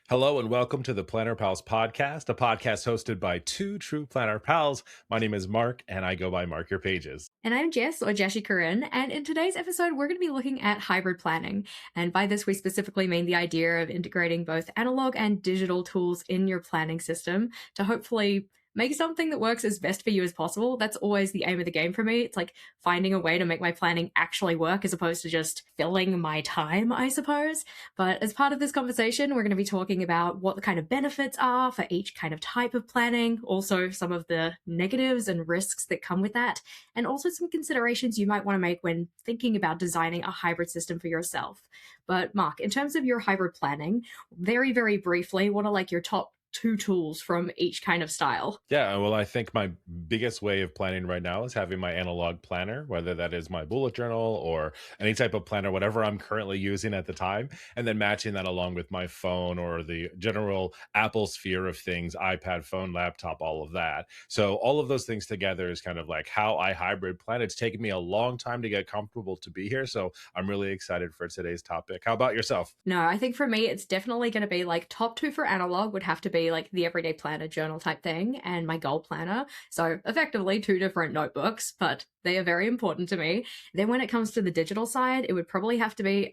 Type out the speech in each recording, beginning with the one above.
Hello and welcome to the Planner Pals podcast, a podcast hosted by two true Planner Pals. My name is Mark and I go by Mark Your Pages. And I'm Jess, or Jashi Corinne, and in today's episode, we're going to be looking at hybrid planning. And by this, we specifically mean the idea of integrating both analog and digital tools in your planning system to hopefully make something that works as best for you as possible. That's always the aim of the game for me. It's like finding a way to make my planning actually work as opposed to just filling my time, I suppose. But as part of this conversation, we're going to be talking about what the kind of benefits are for each kind of type of planning, also some of the negatives and risks that come with that, and also some considerations you might want to make when thinking about designing a hybrid system for yourself. But Mark, in terms of your hybrid planning, very, very briefly, what are like your top two tools from each kind of style? Yeah, well, I think my biggest way of planning right now is having my analog planner, whether that is my bullet journal or any type of planner, whatever I'm currently using at the time, and then matching that along with my phone or the general Apple sphere of things, iPad, phone, laptop, all of that. So all of those things together is kind of like how I hybrid plan. It's taken me a long time to get comfortable to be here, so I'm really excited for today's topic. How about yourself? No, I think for me, it's definitely going to be like top two for analog would have to be like the everyday planner journal type thing and my goal planner. So effectively two different notebooks, but they are very important to me. Then when it comes to the digital side, it would probably have to be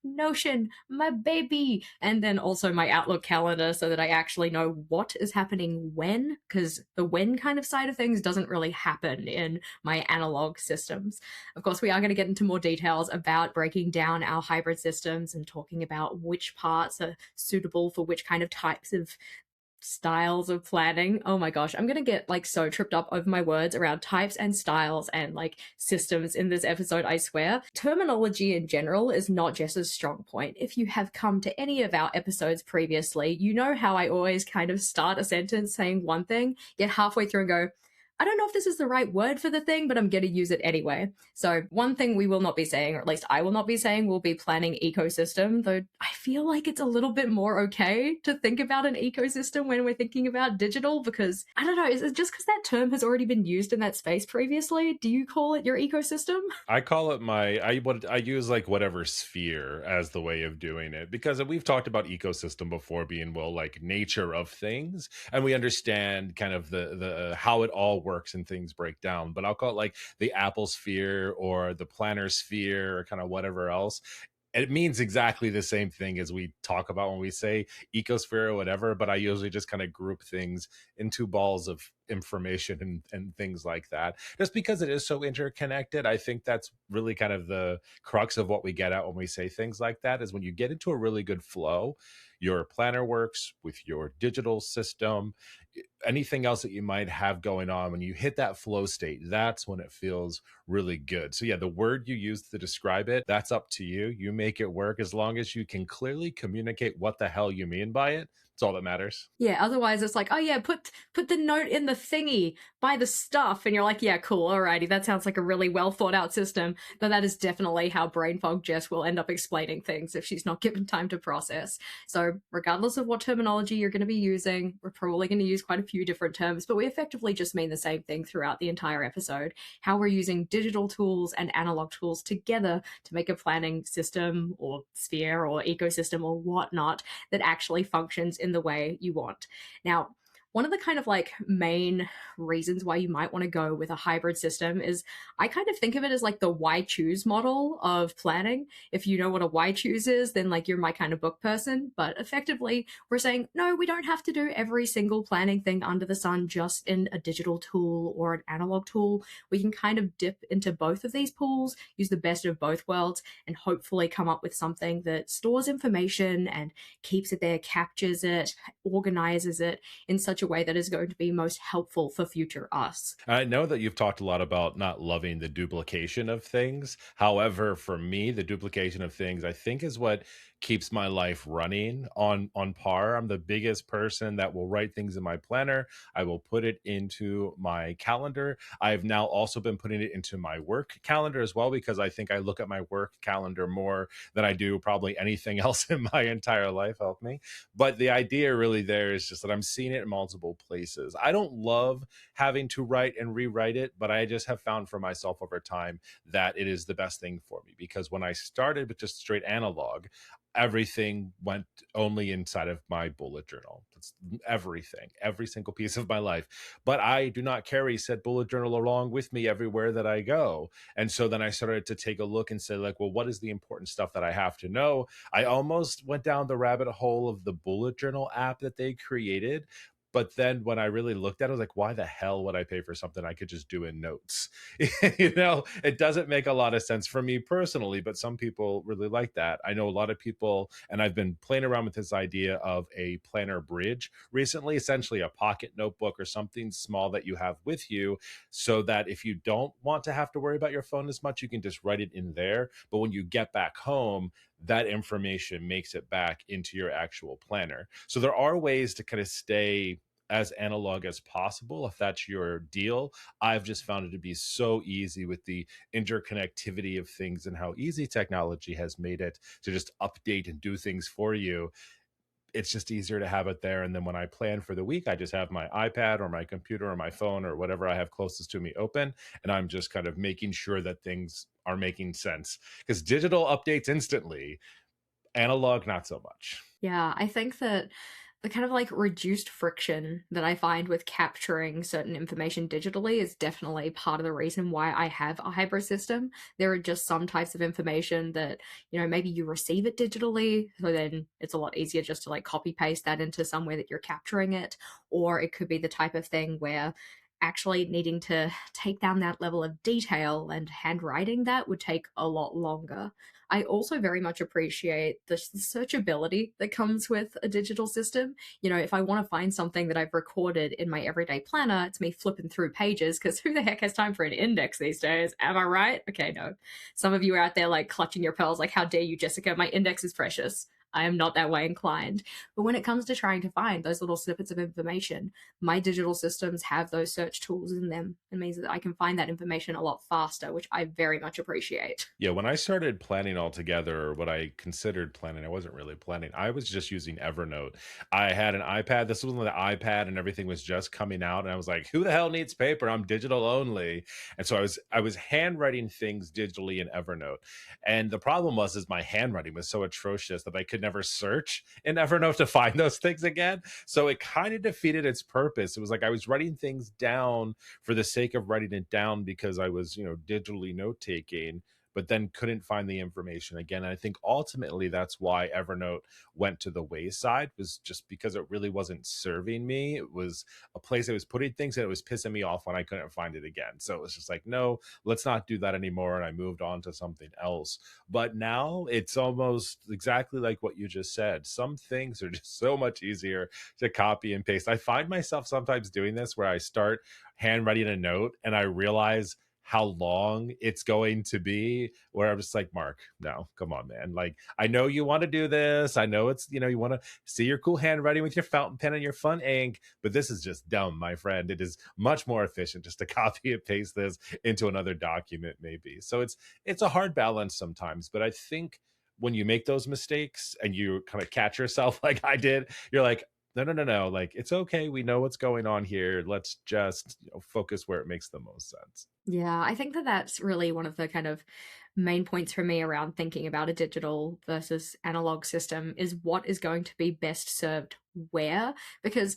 Notion, my baby, and then also my Outlook calendar so that I actually know what is happening when, because the when kind of side of things doesn't really happen in my analog systems. Of course, we are going to get into more details about breaking down our hybrid systems and talking about which parts are suitable for which kind of types of styles of planning. Oh my gosh, I'm gonna get like so tripped up over my words around types and styles and like systems in this episode, I swear. Terminology in general is not Jess's strong point. If you have come to any of our episodes previously, you know how I always kind of start a sentence saying one thing, get halfway through and go, I don't know if this is the right word for the thing, but I'm going to use it anyway. So one thing we will not be saying, or at least I will not be saying, will be planning ecosystem, though I feel like it's a little bit more okay to think about an ecosystem when we're thinking about digital, because I don't know, is it just because that term has already been used in that space previously? Do you call it your ecosystem? I call it I use like whatever sphere as the way of doing it because we've talked about ecosystem before being well like nature of things and we understand kind of the how it all works and things break down, but I'll call it like the Apple sphere or the planner sphere or kind of whatever else. It means exactly the same thing as we talk about when we say ecosphere or whatever, but I usually just kind of group things into balls of information and things like that. Just because it is so interconnected, I think that's really kind of the crux of what we get at when we say things like that is when you get into a really good flow, your planner works with your digital system, anything else that you might have going on. When you hit that flow state, that's when it feels really good. So yeah, the word you use to describe it, that's up to you. You make it work as long as you can clearly communicate what the hell you mean by it. It's all that matters. Yeah, otherwise it's like, oh yeah, put the note in the thingy, buy the stuff, and you're like, yeah, cool, alrighty, that sounds like a really well thought out system. But that is definitely how brain fog Jess will end up explaining things if she's not given time to process. So regardless of what terminology you're going to be using, we're probably going to use quite a few different terms, but we effectively just mean the same thing throughout the entire episode. How we're using digital tools and analog tools together to make a planning system or sphere or ecosystem or whatnot that actually functions in the way you want. Now, one of the kind of like main reasons why you might want to go with a hybrid system is I kind of think of it as like the why choose model of planning. If you know what a why choose is, then like you're my kind of book person. But effectively, we're saying, no, we don't have to do every single planning thing under the sun just in a digital tool or an analog tool. We can kind of dip into both of these pools, use the best of both worlds, and hopefully come up with something that stores information and keeps it there, captures it, organizes it in such a way that is going to be most helpful for future us. I know that you've talked a lot about not loving the duplication of things. However, for me, the duplication of things, I think, is what keeps my life running on par. I'm the biggest person that will write things in my planner. I will put it into my calendar. I've now also been putting it into my work calendar as well because I think I look at my work calendar more than I do probably anything else in my entire life. Help me. But the idea really there is just that I'm seeing it in multiple places. I don't love having to write and rewrite it, but I just have found for myself over time that it is the best thing for me, because when I started with just straight analog, everything went only inside of my bullet journal. That's everything, every single piece of my life. But I do not carry said bullet journal along with me everywhere that I go. And so then I started to take a look and say, like, well, what is the important stuff that I have to know? I almost went down the rabbit hole of the bullet journal app that they created. But then when I really looked at it, I was like, why the hell would I pay for something I could just do in notes? It doesn't make a lot of sense for me personally, but some people really like that. I know a lot of people, and I've been playing around with this idea of a planner bridge recently, essentially a pocket notebook or something small that you have with you, so that if you don't want to have to worry about your phone as much, you can just write it in there. But when you get back home, that information makes it back into your actual planner. So there are ways to kind of stay as analog as possible if that's your deal. I've just found it to be so easy with the interconnectivity of things and how easy technology has made it to just update and do things for you. It's just easier to have it there. And then when I plan for the week, I just have my iPad or my computer or my phone or whatever I have closest to me open. And I'm just kind of making sure that things are making sense, because digital updates instantly, analog, not so much. Yeah, I think that the kind of like reduced friction that I find with capturing certain information digitally is definitely part of the reason why I have a hybrid system. There are just some types of information that, maybe you receive it digitally, so then it's a lot easier just to like copy paste that into somewhere that you're capturing it. Or it could be the type of thing where actually needing to take down that level of detail and handwriting that would take a lot longer. I also very much appreciate the searchability that comes with a digital system. If I want to find something that I've recorded in my everyday planner, it's me flipping through pages, because who the heck has time for an index these days? Am I right? Okay, no. Some of you are out there like clutching your pearls, like, how dare you, Jessica? My index is precious. I am not that way inclined. But when it comes to trying to find those little snippets of information, my digital systems have those search tools in them. It means that I can find that information a lot faster, which I very much appreciate. Yeah, when I started planning altogether, or what I considered planning, I wasn't really planning. I was just using Evernote. I had an iPad. This was when the iPad and everything was just coming out, and I was like, "Who the hell needs paper? I'm digital only." And so I was handwriting things digitally in Evernote. And the problem was, is my handwriting was so atrocious that I could never search in Evernote to find those things again. So it kind of defeated its purpose. It was like I was writing things down for the sake of writing it down because I was, digitally note taking, but then couldn't find the information again. And I think ultimately that's why Evernote went to the wayside, was just because it really wasn't serving me. It was a place I was putting things and it was pissing me off when I couldn't find it again. So it was just like, no, let's not do that anymore. And I moved on to something else. But now it's almost exactly like what you just said. Some things are just so much easier to copy and paste. I find myself sometimes doing this where I start handwriting a note and I realize how long it's going to be, where I'm just like, Mark, no, come on, man. Like, I know you want to do this. I know it's, you want to see your cool handwriting with your fountain pen and your fun ink, but this is just dumb, my friend. It is much more efficient just to copy and paste this into another document, maybe. So it's a hard balance sometimes, but I think when you make those mistakes and you kind of catch yourself like I did, you're like, no, no, no, no. Like, it's okay. We know what's going on here. Let's just focus where it makes the most sense. Yeah, I think that that's really one of the kind of main points for me around thinking about a digital versus analog system is what is going to be best served where. Because,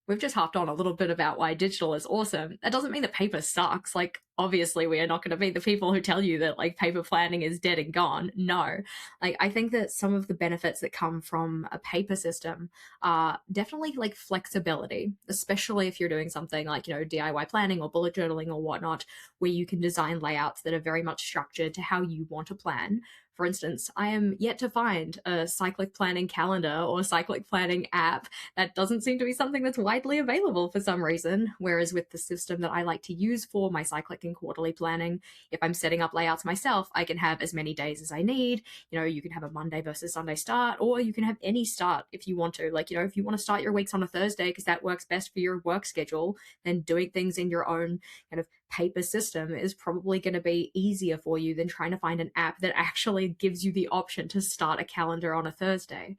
we've just harped on a little bit about why digital is awesome. That doesn't mean that paper sucks. Like, obviously, we are not going to be the people who tell you that, like, paper planning is dead and gone. No. Like, I think that some of the benefits that come from a paper system are definitely like flexibility, especially if you're doing something like, DIY planning or bullet journaling or whatnot, where you can design layouts that are very much structured to how you want to plan. For instance, I am yet to find a cyclic planning calendar or cyclic planning app. That doesn't seem to be something that's widely available for some reason. Whereas with the system that I like to use for my cyclic and quarterly planning, if I'm setting up layouts myself, I can have as many days as I need. You can have a Monday versus Sunday start, or you can have any start if you want to. Like, if you want to start your weeks on a Thursday because that works best for your work schedule, then doing things in your own kind of paper system is probably going to be easier for you than trying to find an app that actually gives you the option to start a calendar on a Thursday.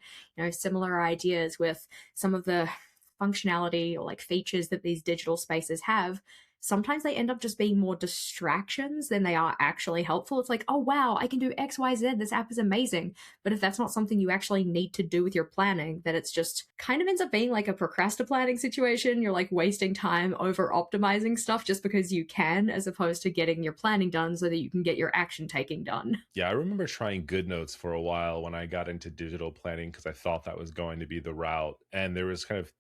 Similar ideas with some of the functionality or like features that these digital spaces have, sometimes they end up just being more distractions than they are actually helpful. It's like, oh wow, I can do XYZ. This app is amazing. But if that's not something you actually need to do with your planning, then it's just kind of ends up being like a procrastinating situation. You're like wasting time over optimizing stuff just because you can, as opposed to getting your planning done so that you can get your action taking done. Yeah, I remember trying GoodNotes for a while when I got into digital planning because I thought that was going to be the route. And there was kind of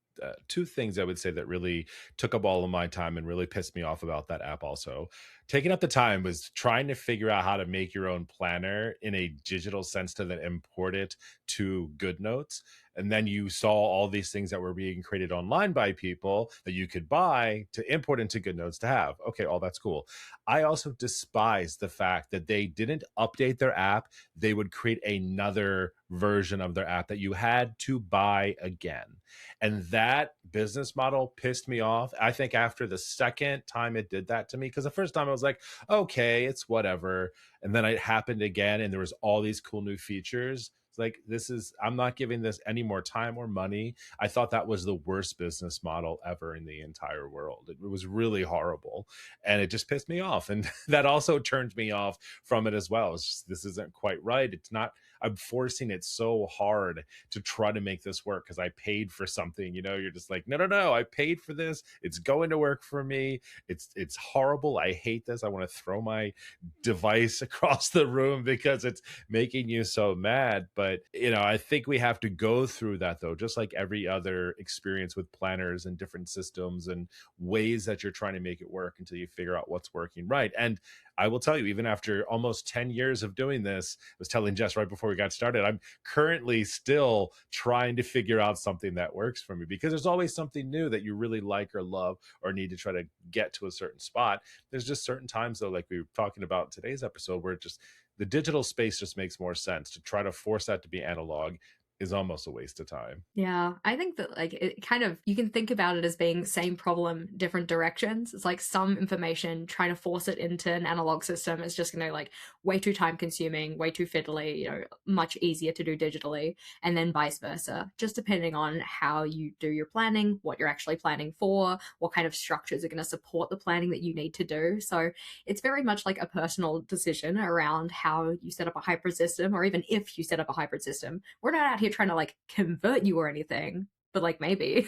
two things I would say that really took up all of my time and really pissed me off about that app. Also, taking up the time was trying to figure out how to make your own planner in a digital sense to then import it to GoodNotes. And then you saw all these things that were being created online by people that you could buy to import into GoodNotes to have. Okay, all that's cool. I also despise the fact that they didn't update their app. They would create another version of their app that you had to buy again. And that business model pissed me off. I think after the second time it did that to me, because the first time I was like, okay, it's whatever. And then it happened again, and there was all these cool new features. It's like, this is, I'm not giving this any more time or money. I thought that was the worst business model ever in the entire world. It was really horrible, and it just pissed me off. And that also turned me off from it as well. It's just, this isn't quite right. It's not, I'm forcing it so hard to try to make this work because I paid for something. You're just like, no, no, no, I paid for this. It's going to work for me. It's horrible. I hate this. I want to throw my device across the room because it's making you so mad. But I think we have to go through that, though, just like every other experience with planners and different systems and ways that you're trying to make it work until you figure out what's working right. And I will tell you, even after almost 10 years of doing this, I was telling Jess right before we got started, I'm currently still trying to figure out something that works for me, because there's always something new that you really like or love or need to try to get to a certain spot. There's just certain times, though, like we were talking about in today's episode, where just the digital space just makes more sense. To try to force that to be analog is almost a waste of time. Yeah, I think that like it kind of, you can think about it as being same problem, different directions. It's like some information trying to force it into an analog system is just going to like way too time consuming, way too fiddly, much easier to do digitally, and then vice versa. Just depending on how you do your planning, what you're actually planning for, what kind of structures are going to support the planning that you need to do. So it's very much like a personal decision around how you set up a hybrid system, or even if you set up a hybrid system. We're not out here trying to like convert you or anything, but like maybe.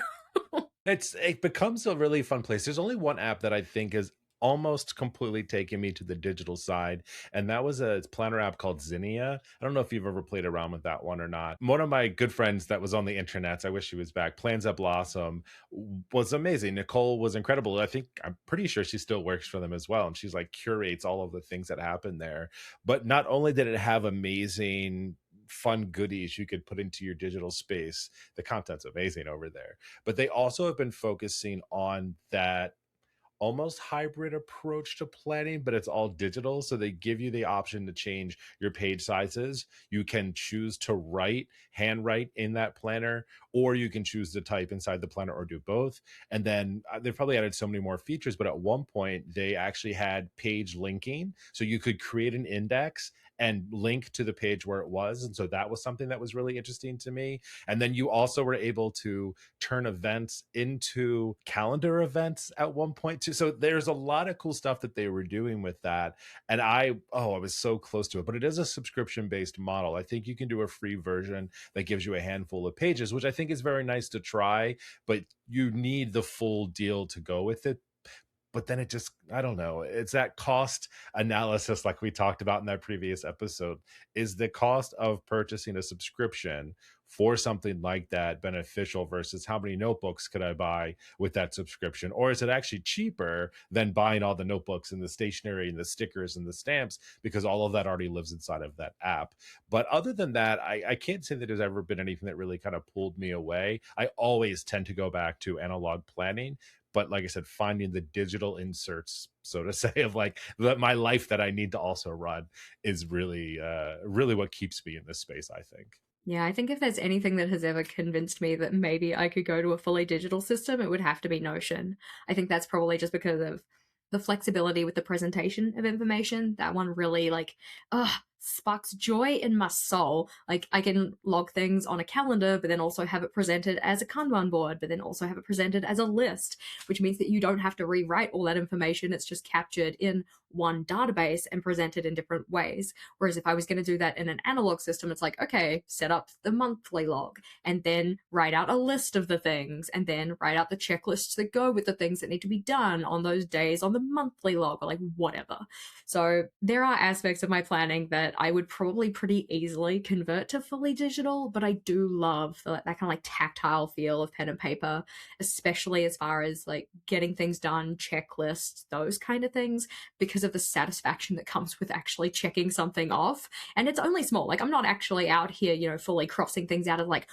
It becomes a really fun place. There's only one app that I think is almost completely taken me to the digital side, and that was a planner app called Zinnia. I don't know if you've ever played around with that one or not. One of my good friends that was on the internets, I wish she was back, Plans That Blossom, was amazing. Nicole was incredible. I'm pretty sure she still works for them as well, and she's like curates all of the things that happen there. But not only did it have amazing fun goodies you could put into your digital space, the content's amazing over there, but they also have been focusing on that almost hybrid approach to planning, but it's all digital. So they give you the option to change your page sizes. You can choose to handwrite in that planner, or you can choose to type inside the planner, or do both. And then they've probably added so many more features, but at one point they actually had page linking. So you could create an index and link to the page where it was. And so that was something that was really interesting to me. And then you also were able to turn events into calendar events at one point too. So there's a lot of cool stuff that they were doing with that. And I was so close to it, but it is a subscription based model. I think you can do a free version that gives you a handful of pages, which I think is very nice to try, but you need the full deal to go with it. But then it just, I don't know, it's that cost analysis like we talked about in that previous episode. Is the cost of purchasing a subscription for something like that beneficial versus how many notebooks could I buy with that subscription? Or is it actually cheaper than buying all the notebooks and the stationery and the stickers and the stamps, because all of that already lives inside of that app? But other than that, I can't say that there's ever been anything that really kind of pulled me away. I always tend to go back to analog planning, but like I said, finding the digital inserts, so to say, of like my life that I need to also run is really, really what keeps me in this space, I think. Yeah, I think if there's anything that has ever convinced me that maybe I could go to a fully digital system, it would have to be Notion. I think that's probably just because of the flexibility with the presentation of information. That one really like, sparks joy in my soul. Like I can log things on a calendar, but then also have it presented as a Kanban board, but then also have it presented as a list, which means that you don't have to rewrite all that information. It's just captured in one database and presented in different ways. Whereas if I was going to do that in an analog system, it's like, okay, set up the monthly log and then write out a list of the things and then write out the checklists that go with the things that need to be done on those days on the monthly log or like whatever. So there are aspects of my planning that I would probably pretty easily convert to fully digital, but I do love that kind of like tactile feel of pen and paper, especially as far as like getting things done, checklists, those kind of things, because of the satisfaction that comes with actually checking something off. And it's only small. Like I'm not actually out here, fully crossing things out of like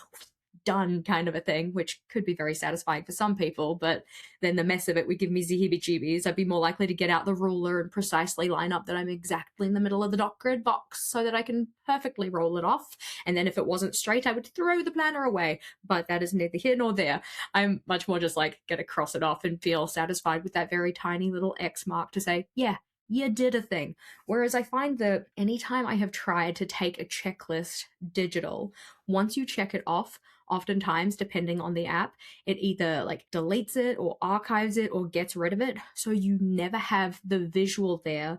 done kind of a thing, which could be very satisfying for some people, but then the mess of it would give me the heebie-jeebies. I'd be more likely to get out the ruler and precisely line up that I'm exactly in the middle of the dot grid box so that I can perfectly roll it off. And then if it wasn't straight, I would throw the planner away. But that is neither here nor there. I'm much more just like gonna cross it off and feel satisfied with that very tiny little X mark to say, yeah, you did a thing. Whereas I find that anytime I have tried to take a checklist digital, once you check it off, oftentimes depending on the app, it either like deletes it or archives it or gets rid of it, so you never have the visual there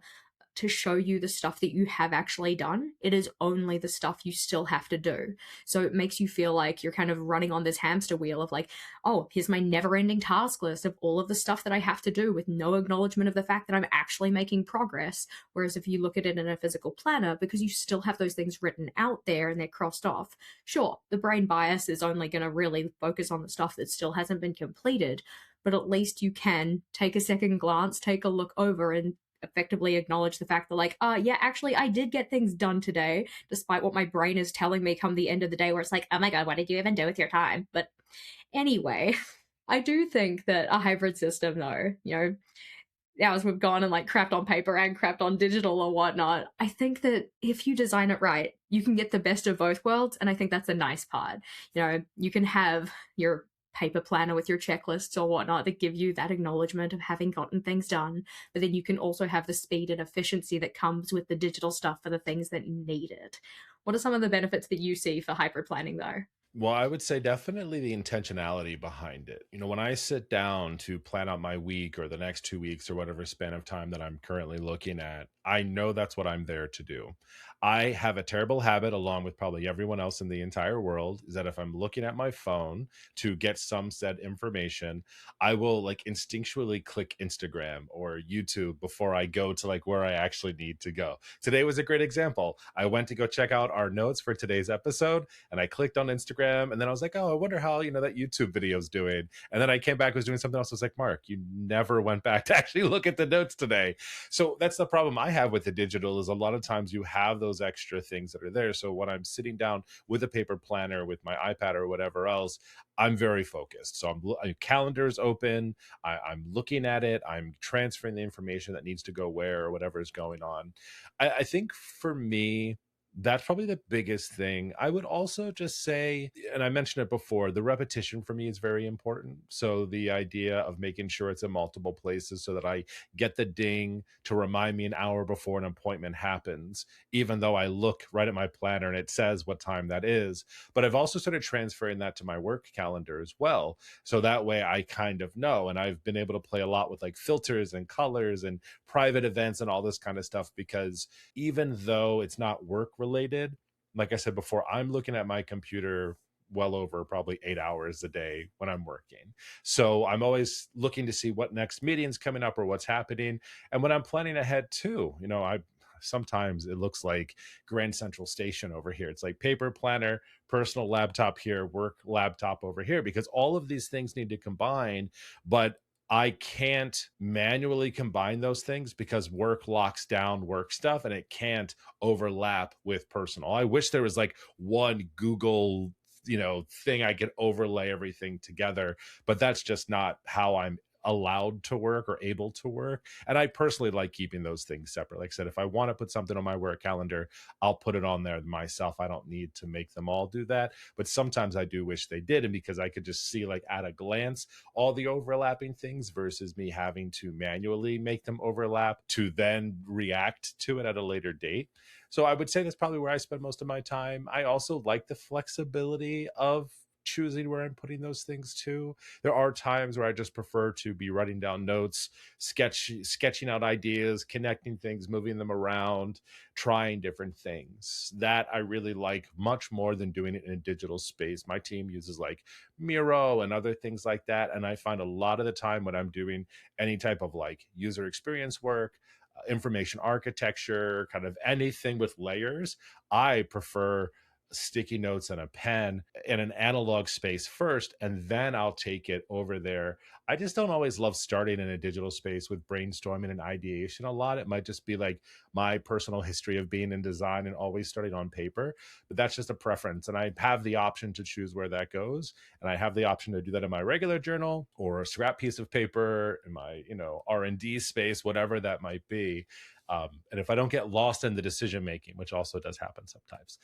to show you the stuff that you have actually done. It is only the stuff you still have to do. So it makes you feel like you're kind of running on this hamster wheel of like, oh, here's my never ending task list of all of the stuff that I have to do with no acknowledgement of the fact that I'm actually making progress. Whereas if you look at it in a physical planner, because you still have those things written out there and they're crossed off, sure, the brain bias is only going to really focus on the stuff that still hasn't been completed. But at least you can take a second glance, take a look over, and effectively acknowledge the fact that like yeah, actually I did get things done today, despite what my brain is telling me come the end of the day, where it's like, oh my god, what did you even do with your time? But anyway, I do think that a hybrid system though, now as we've gone and like crapped on paper and crapped on digital or whatnot, I think that if you design it right, you can get the best of both worlds. And I think that's a nice part. You can have your paper planner with your checklists or whatnot that give you that acknowledgement of having gotten things done. But then you can also have the speed and efficiency that comes with the digital stuff for the things that need it. What are some of the benefits that you see for hybrid planning though? Well, I would say definitely the intentionality behind it. When I sit down to plan out my week or the next 2 weeks or whatever span of time that I'm currently looking at, I know that's what I'm there to do. I have a terrible habit, along with probably everyone else in the entire world, is that if I'm looking at my phone to get some said information, I will like instinctually click Instagram or YouTube before I go to like where I actually need to go. Today was a great example. I went to go check out our notes for today's episode and I clicked on Instagram and then I was like, oh, I wonder how, that YouTube video is doing. And then I came back, was doing something else. I was like, Mark, you never went back to actually look at the notes today. So that's the problem I have with the digital is a lot of times you have those extra things that are there. So when I'm sitting down with a paper planner, with my iPad or whatever else, I'm very focused. So calendar's open. I'm looking at it. I'm transferring the information that needs to go where or whatever is going on. I think for me, that's probably the biggest thing. I would also just say, and I mentioned it before, the repetition for me is very important. So the idea of making sure it's in multiple places so that I get the ding to remind me an hour before an appointment happens, even though I look right at my planner and it says what time that is. But I've also started transferring that to my work calendar as well. So that way I kind of know. And I've been able to play a lot with like filters and colors and private events and all this kind of stuff because even though it's not work related, like I said before, I'm looking at my computer well over probably 8 hours a day when I'm working. So I'm always looking to see what next meeting's coming up or what's happening. And when I'm planning ahead too, I sometimes it looks like Grand Central Station over here. It's like paper planner, personal laptop here, work laptop over here, because all of these things need to combine. But I can't manually combine those things because work locks down work stuff and it can't overlap with personal. I wish there was like one Google, thing I could overlay everything together, but that's just not how I'm allowed to work or able to work. And I personally like keeping those things separate. Like I said, if I want to put something on my work calendar, I'll put it on there myself. I don't need to make them all do that. But sometimes I do wish they did. And because I could just see, like, at a glance, all the overlapping things versus me having to manually make them overlap to then react to it at a later date. So I would say that's probably where I spend most of my time. I also like the flexibility of choosing where I'm putting those things to. There are times where I just prefer to be writing down notes, sketching out ideas, connecting things, moving them around, trying different things. That I really like much more than doing it in a digital space. My team uses like Miro and other things like that. And I find a lot of the time when I'm doing any type of like user experience work, information architecture, kind of anything with layers, I prefer sticky notes and a pen in an analog space first, and then I'll take it over there. I just don't always love starting in a digital space with brainstorming and ideation a lot. It might just be like my personal history of being in design and always starting on paper, but that's just a preference. And I have the option to choose where that goes. And I have the option to do that in my regular journal or a scrap piece of paper in my, R&D space, whatever that might be. And if I don't get lost in the decision making, which also does happen sometimes,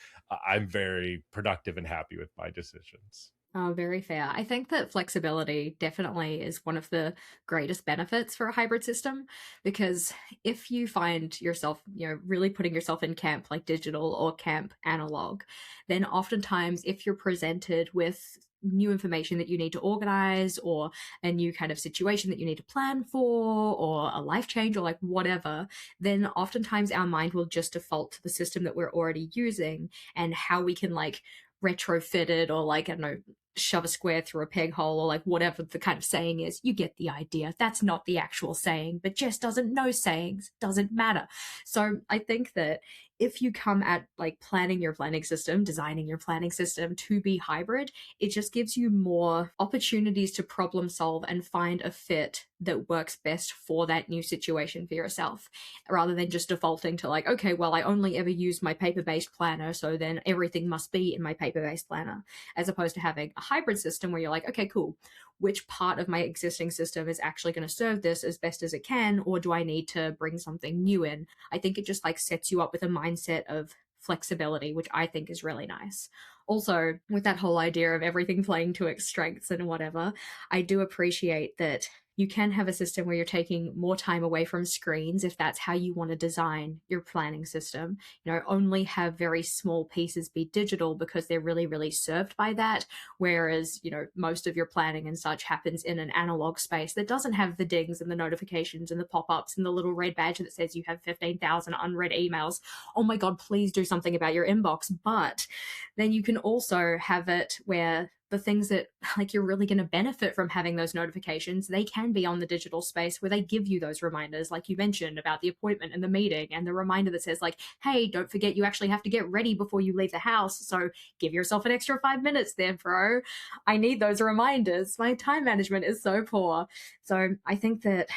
I'm very productive and happy with my decisions. Oh, very fair. I think that flexibility definitely is one of the greatest benefits for a hybrid system because if you find yourself, really putting yourself in camp like digital or camp analog, then oftentimes if you're presented with new information that you need to organize or a new kind of situation that you need to plan for or a life change or like whatever, then oftentimes our mind will just default to the system that we're already using and how we can like retrofit it or like I don't know shove a square through a peg hole or like whatever the kind of saying is. You get the idea. That's not the actual saying, but Jess doesn't know sayings. Doesn't matter. So I think that if you come at like planning your planning system, designing your planning system to be hybrid, it just gives you more opportunities to problem solve and find a fit that works best for that new situation for yourself rather than just defaulting to like, okay, well, I only ever use my paper based planner, so then everything must be in my paper based planner, as opposed to having a hybrid system where you're like, okay, cool. Which part of my existing system is actually going to serve this as best as it can, or do I need to bring something new in? I think it just like sets you up with a mindset of flexibility, which I think is really nice. Also, with that whole idea of everything playing to its strengths and whatever, I do appreciate that you can have a system where you're taking more time away from screens if that's how you want to design your planning system. Only have very small pieces be digital because they're really, really served by that. Whereas, most of your planning and such happens in an analog space that doesn't have the dings and the notifications and the pop ups and the little red badge that says you have 15,000 unread emails. Oh my God, please do something about your inbox. But then you can also have it where the things that like you're really going to benefit from having those notifications, they can be on the digital space where they give you those reminders like you mentioned about the appointment and the meeting and the reminder that says like, hey, don't forget you actually have to get ready before you leave the house, so give yourself an extra 5 minutes there, bro. I need those reminders. My time management is so poor. So I think that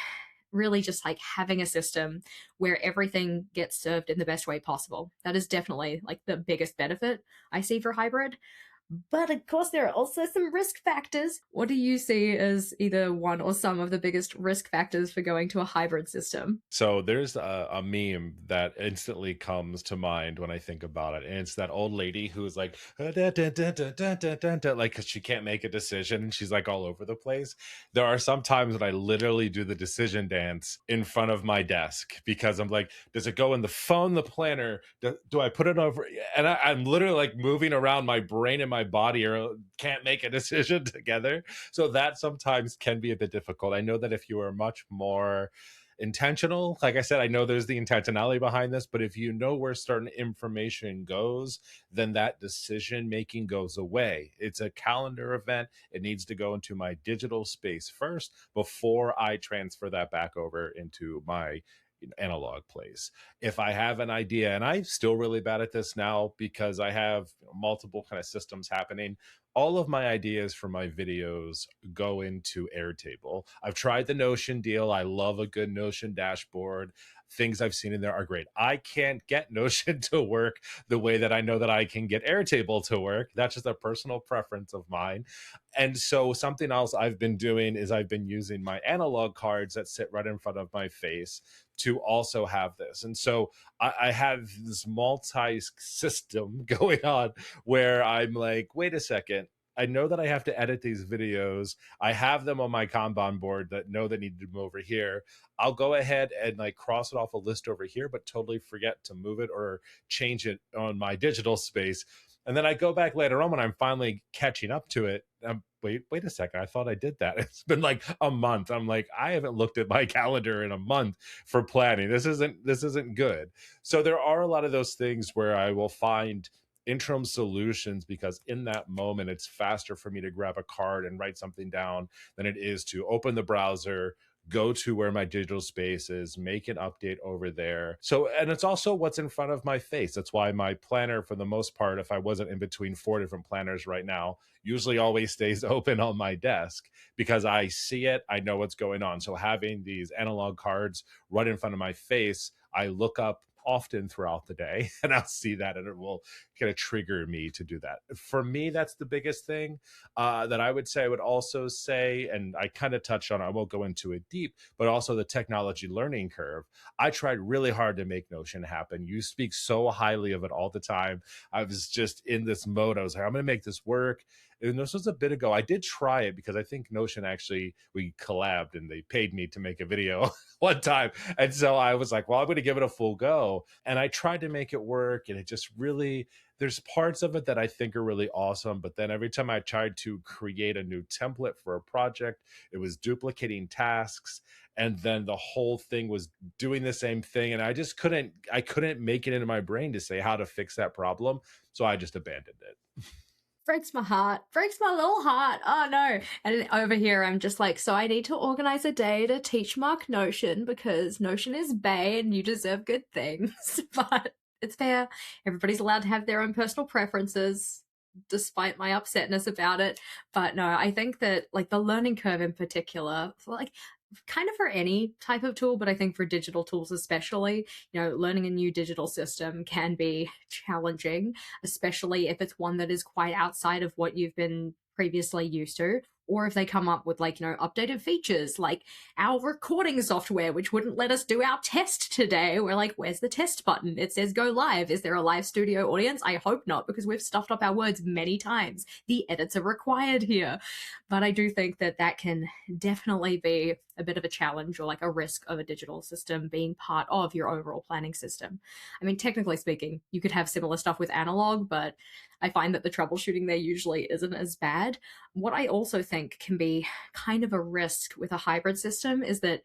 really just like having a system where everything gets served in the best way possible, that is definitely like the biggest benefit I see for hybrid. But of course, there are also some risk factors. What do you see as either one or some of the biggest risk factors for going to a hybrid system? So there's a meme that instantly comes to mind when I think about it, and it's that old lady who's like, "Da, da, da, da, da, da, da, da," like, because she can't make a decision and she's like all over the place. There are some times that I literally do the decision dance in front of my desk because I'm like, does it go in the phone, the planner? Do I put it over? And I'm literally like moving around my brain and my body, or can't make a decision together. So that sometimes can be a bit difficult. I know that if you are much more intentional, like I said, I know there's the intentionality behind this, but if you know where certain information goes, then that decision making goes away. It's a calendar event. It needs to go into my digital space first before I transfer that back over into my analog place. If I have an idea, and I'm still really bad at this now because I have multiple kind of systems happening, all of my ideas for my videos go into Airtable. I've tried the Notion deal. I love a good Notion dashboard. Things I've seen in there are great. I can't get Notion to work the way that I know that I can get Airtable to work. That's just a personal preference of mine. And so something else I've been doing is I've been using my analog cards that sit right in front of my face to also have this. And so I have this multi system going on where I'm like, wait a second. I know that I have to edit these videos. I have them on my Kanban board that know that need to move over here. I'll go ahead and like cross it off a list over here, but totally forget to move it or change it on my digital space. And then I go back later on when I'm finally catching up to it. Wait a second. I thought I did that. It's been like a month. I'm like, I haven't looked at my calendar in a month for planning. This isn't good. So there are a lot of those things where I will find interim solutions because in that moment it's faster for me to grab a card and write something down than it is to open the browser, go to where my digital space is, make an update over there. So, and it's also what's in front of my face. That's why my planner, for the most part, if I wasn't in between four different planners right now, usually always stays open on my desk because I see it, I know what's going on. So, having these analog cards right in front of my face, I look up often throughout the day and I'll see that and it will kind of trigger me to do that. For me, that's the biggest thing that I would say. I would also say, and I kind of touched on, I won't go into it deep, but also the technology learning curve. I tried really hard to make Notion happen. You speak so highly of it all the time. I was just in this mode. I was like, I'm going to make this work. And this was a bit ago. I did try it because I think Notion actually, we collabed and they paid me to make a video one time. And so I was like, well, I'm going to give it a full go. And I tried to make it work. And it just really, there's parts of it that I think are really awesome. But then every time I tried to create a new template for a project, it was duplicating tasks. And then the whole thing was doing the same thing. And I couldn't make it into my brain to say how to fix that problem. So I just abandoned it. Breaks my heart. Breaks my little heart. Oh no. And over here, I'm just like, so I need to organize a day to teach Mark Notion because Notion is bae and you deserve good things. But it's fair. Everybody's allowed to have their own personal preferences, despite my upsetness about it. But no, I think that like the learning curve in particular, like kind of for any type of tool, but I think for digital tools especially, learning a new digital system can be challenging, especially if it's one that is quite outside of what you've been previously used to, or if they come up with like updated features like our recording software which wouldn't let us do our test today. We're like, where's the test button? It says go live. Is there a live studio audience? I hope not, because we've stuffed up our words many times. The edits are required here. But I do think that that can definitely be a bit of a challenge or like a risk of a digital system being part of your overall planning system. I mean, technically speaking, you could have similar stuff with analog, but I find that the troubleshooting there usually isn't as bad. What I also think can be kind of a risk with a hybrid system is that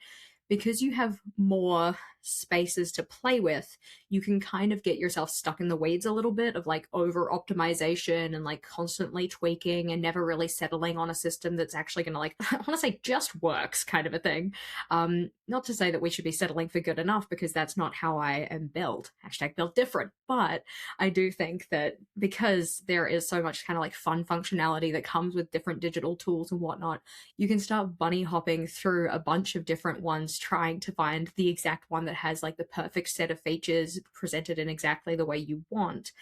because you have more spaces to play with, you can kind of get yourself stuck in the weeds a little bit of like over optimization and like constantly tweaking and never really settling on a system that's actually going to like, I want to say just works kind of a thing. Not to say that we should be settling for good enough because that's not how I am built. Hashtag built different. But I do think that because there is so much kind of like fun functionality that comes with different digital tools and whatnot, you can start bunny hopping through a bunch of different ones trying to find the exact one that has like the perfect set of features presented in exactly the way you want,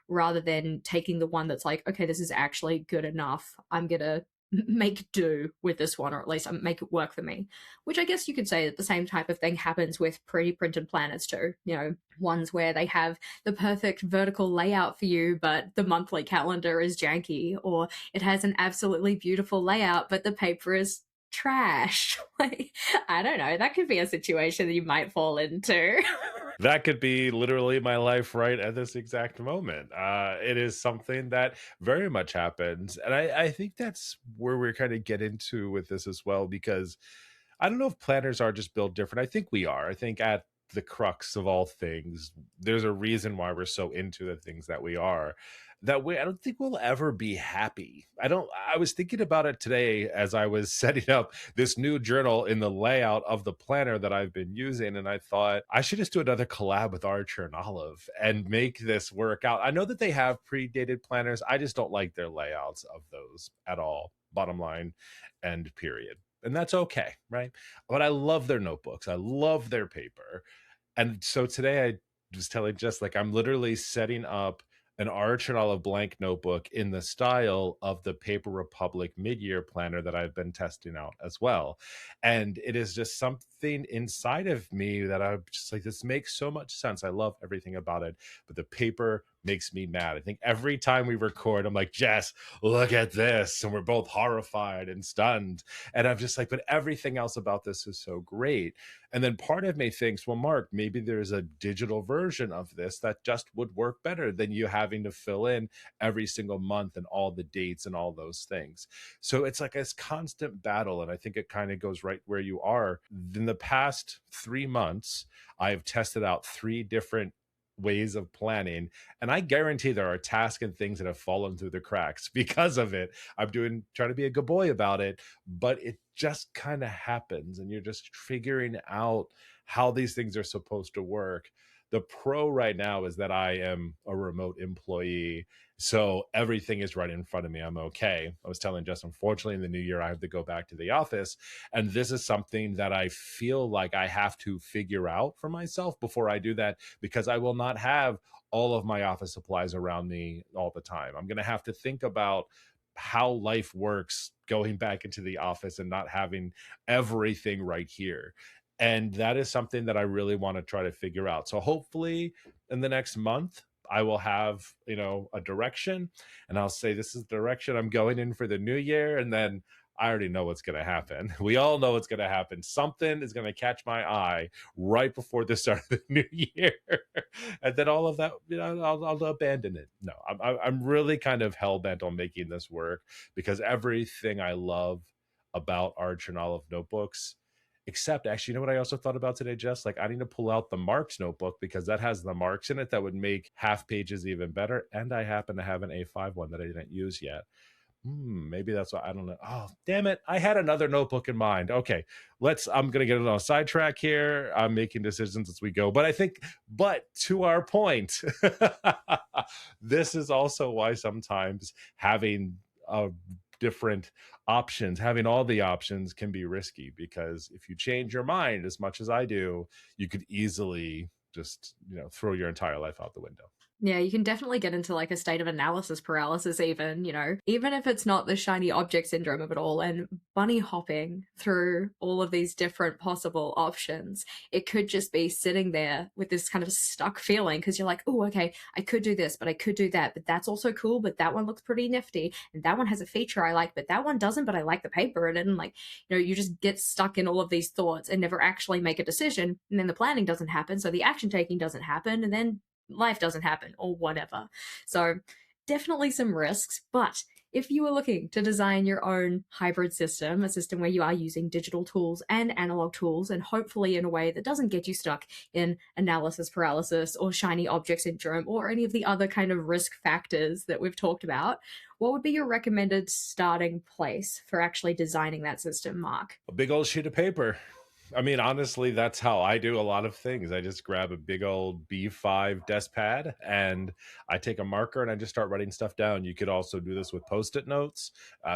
rather than taking the one that's like, okay, this is actually good enough. I'm gonna make do with this one, or at least make it work for me. Which I guess you could say that the same type of thing happens with pre-printed planners too. Ones where they have the perfect vertical layout for you, but the monthly calendar is janky, or it has an absolutely beautiful layout, but the paper is trash. Like, I don't know. That could be a situation that you might fall into. That could be literally my life right at this exact moment. It is something that very much happens. And I think that's where we're kind of get into with this as well, because I don't know if planners are just built different. I think we are. I think at the crux of all things. There's a reason why we're so into the things that we are. That way, I don't think we'll ever be happy. I was thinking about it today as I was setting up this new journal in the layout of the planner that I've been using. And I thought I should just do another collab with Archer and Olive and make this work out. I know that they have predated planners. I just don't like their layouts of those at all. Bottom line, end period. And that's okay, right? But I love their notebooks. I love their paper. And so today I was telling Jess, like, I'm literally setting up an Arch and Olive blank notebook in the style of the Paper Republic mid-year planner that I've been testing out as well. And it is just something inside of me that I'm just like, this makes so much sense. I love everything about it, but the paper makes me mad. I think every time we record, I'm like, Jess, look at this. And we're both horrified and stunned. And I'm just like, but everything else about this is so great. And then part of me thinks, well, Mark, maybe there's a digital version of this that just would work better than you having to fill in every single month and all the dates and all those things. So it's like this constant battle. And I think it kind of goes right where you are. In the past 3 months, I've tested out 3 different ways of planning, and I guarantee there are tasks and things that have fallen through the cracks because of it. Trying to be a good boy about it, but it just kind of happens, and you're just figuring out how these things are supposed to work. The pro right now is that I am a remote employee, so everything is right in front of me. I'm okay. I was telling Jess, unfortunately, in the new year, I have to go back to the office. And this is something that I feel like I have to figure out for myself before I do that, because I will not have all of my office supplies around me all the time. I'm going to have to think about how life works going back into the office and not having everything right here. And that is something that I really want to try to figure out. So hopefully in the next month, I will have, a direction, and I'll say, this is the direction I'm going in for the new year. And then I already know what's going to happen. We all know what's going to happen. Something is going to catch my eye right before the start of the new year. And then all of that, I'll abandon it. No, I'm really kind of hell bent on making this work, because everything I love about Arch and Olive notebooks, except actually, you know what I also thought about today, Jess? Like, I need to pull out the marks notebook, because that has the marks in it that would make half pages even better. And I happen to have an A5 one that I didn't use yet. Maybe that's why. I don't know. Oh, damn it. I had another notebook in mind. Okay. I'm going to get it on a sidetrack here. I'm making decisions as we go. But to our point, this is also why sometimes having different options, having all the options can be risky, because if you change your mind as much as I do, you could easily just, throw your entire life out the window. Yeah, you can definitely get into like a state of analysis paralysis, even if it's not the shiny object syndrome of it all, and bunny hopping through all of these different possible options. It could just be sitting there with this kind of stuck feeling, because you're like, oh, okay, I could do this, but I could do that, but that's also cool, but that one looks pretty nifty, and that one has a feature I like, but that one doesn't, but I like the paper in it. And like, you just get stuck in all of these thoughts and never actually make a decision. And then the planning doesn't happen, so the action taking doesn't happen, and then life doesn't happen or whatever. So definitely some risks, but if you are looking to design your own hybrid system, a system where you are using digital tools and analog tools, and hopefully in a way that doesn't get you stuck in analysis paralysis or shiny object syndrome or any of the other kind of risk factors that we've talked about, what would be your recommended starting place for actually designing that system, Mark? A big old sheet of paper. I mean, honestly, that's how I do a lot of things. I just grab a big old B5 desk pad, and I take a marker and I just start writing stuff down. You could also do this with Post-it notes.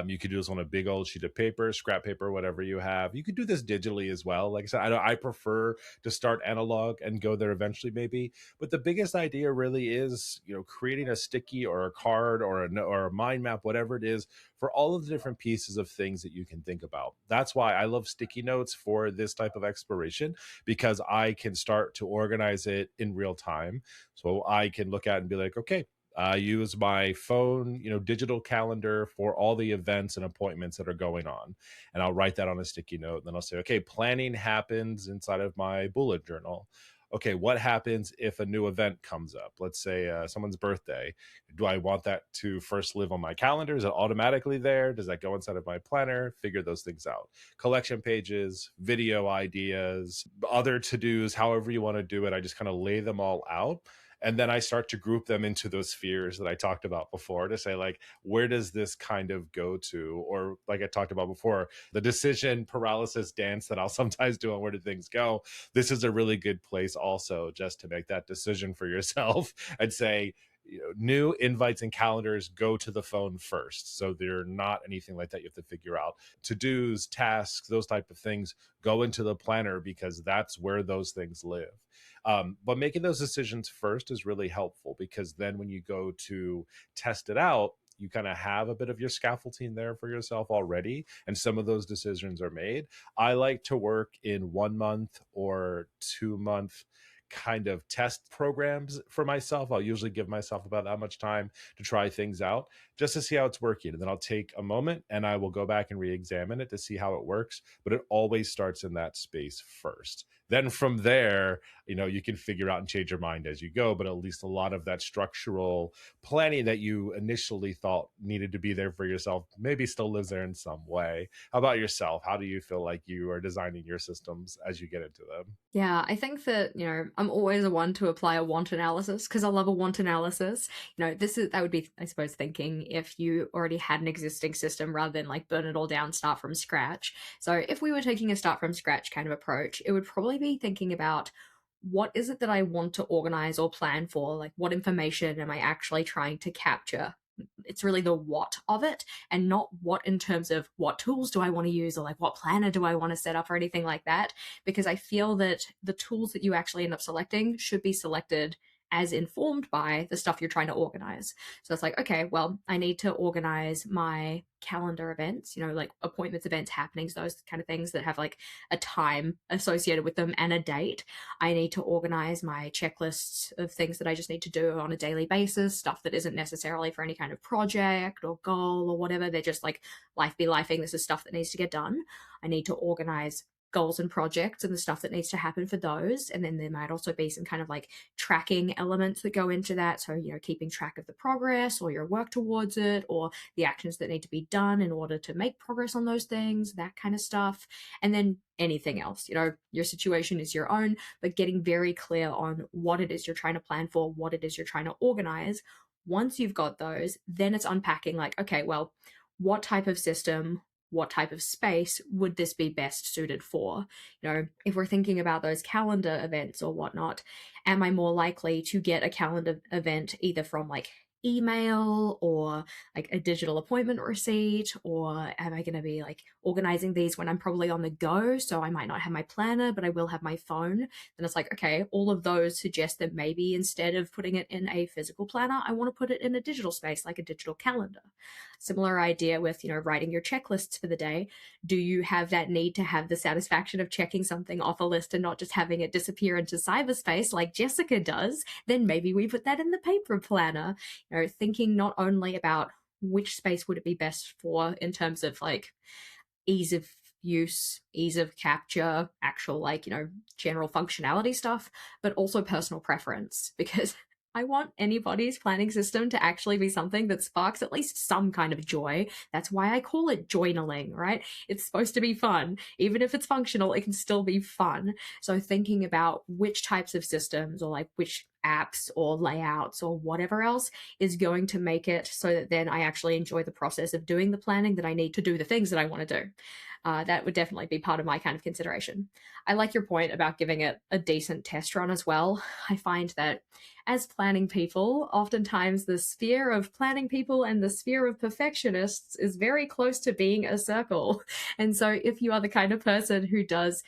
You could do this on a big old sheet of paper, scrap paper, whatever you have. You could do this digitally as well. Like I said, I prefer to start analog and go there eventually, maybe. But the biggest idea really is, creating a sticky or a card or a mind map, whatever it is, for all of the different pieces of things that you can think about. That's why I love sticky notes for this type of exploration, because I can start to organize it in real time. So I can look at it and be like, okay, I use my phone, digital calendar for all the events and appointments that are going on. And I'll write that on a sticky note. And then I'll say, okay, planning happens inside of my bullet journal. okay, what happens if a new event comes up? Let's say someone's birthday. Do I want that to first live on my calendar? Is it automatically there? Does that go inside of my planner? Figure those things out. Collection pages, video ideas, other to dos, however you want to do it. I just kind of lay them all out. And then I start to group them into those spheres that I talked about before to say, like, where does this kind of go to? Or, like I talked about before, the decision paralysis dance that I'll sometimes do on where do things go. This is a really good place also just to make that decision for yourself and say, new invites and calendars go to the phone first, so they're not anything like that you have to figure out. To dos, tasks, those type of things go into the planner because that's where those things live. But making those decisions first is really helpful, because then when you go to test it out, you kind of have a bit of your scaffolding there for yourself already, and some of those decisions are made. I like to work in 1 month or 2 month kind of test programs for myself. I'll usually give myself about that much time to try things out just to see how it's working. And then I'll take a moment and I will go back and re-examine it to see how it works. But it always starts in that space first. Then from there, you can figure out and change your mind as you go. But at least a lot of that structural planning that you initially thought needed to be there for yourself maybe still lives there in some way. How about yourself? How do you feel like you are designing your systems as you get into them? Yeah, I think that, I'm always a one to apply a want analysis because I love a want analysis. That would be, I suppose, thinking if you already had an existing system rather than like burn it all down, start from scratch. So if we were taking a start from scratch kind of approach, it would probably be thinking about what is it that I want to organize or plan for? Like, what information am I actually trying to capture? It's really the what of it, and not what in terms of what tools do I want to use or like what planner do I want to set up or anything like that. Because I feel that the tools that you actually end up selecting should be selected as informed by the stuff you're trying to organize. So it's like, okay, well, I need to organize my calendar events, like appointments, events, happenings, those kind of things that have like a time associated with them and a date. I need to organize my checklists of things that I just need to do on a daily basis, stuff that isn't necessarily for any kind of project or goal or whatever. They're just like life be lifing. This is stuff that needs to get done. I need to organize goals and projects and the stuff that needs to happen for those. And then there might also be some kind of like tracking elements that go into that. So, keeping track of the progress or your work towards it or the actions that need to be done in order to make progress on those things, that kind of stuff. And then anything else, your situation is your own, but getting very clear on what it is you're trying to plan for, what it is you're trying to organize. Once you've got those, then it's unpacking like, okay, well, what type of system, what type of space would this be best suited for? If we're thinking about those calendar events or whatnot, am I more likely to get a calendar event either from like email or like a digital appointment receipt, or am I going to be like organizing these when I'm probably on the go, so I might not have my planner but I will have my phone? Then it's like, okay, all of those suggest that maybe instead of putting it in a physical planner, I want to put it in a digital space like a digital calendar. Similar idea with, writing your checklists for the day. Do you have that need to have the satisfaction of checking something off a list and not just having it disappear into cyberspace like Jessica does? Then maybe we put that in the paper planner. Thinking not only about which space would it be best for in terms of like ease of use, ease of capture, actual like, general functionality stuff, but also personal preference. Because I want anybody's planning system to actually be something that sparks at least some kind of joy. That's why I call it journaling, right? It's supposed to be fun. Even if it's functional, it can still be fun. So thinking about which types of systems or like which apps or layouts or whatever else is going to make it so that then I actually enjoy the process of doing the planning that I need to do the things that I want to do. That would definitely be part of my kind of consideration. I like your point about giving it a decent test run as well. I find that as planning people, oftentimes the sphere of planning people and the sphere of perfectionists is very close to being a circle. And so if you are the kind of person who does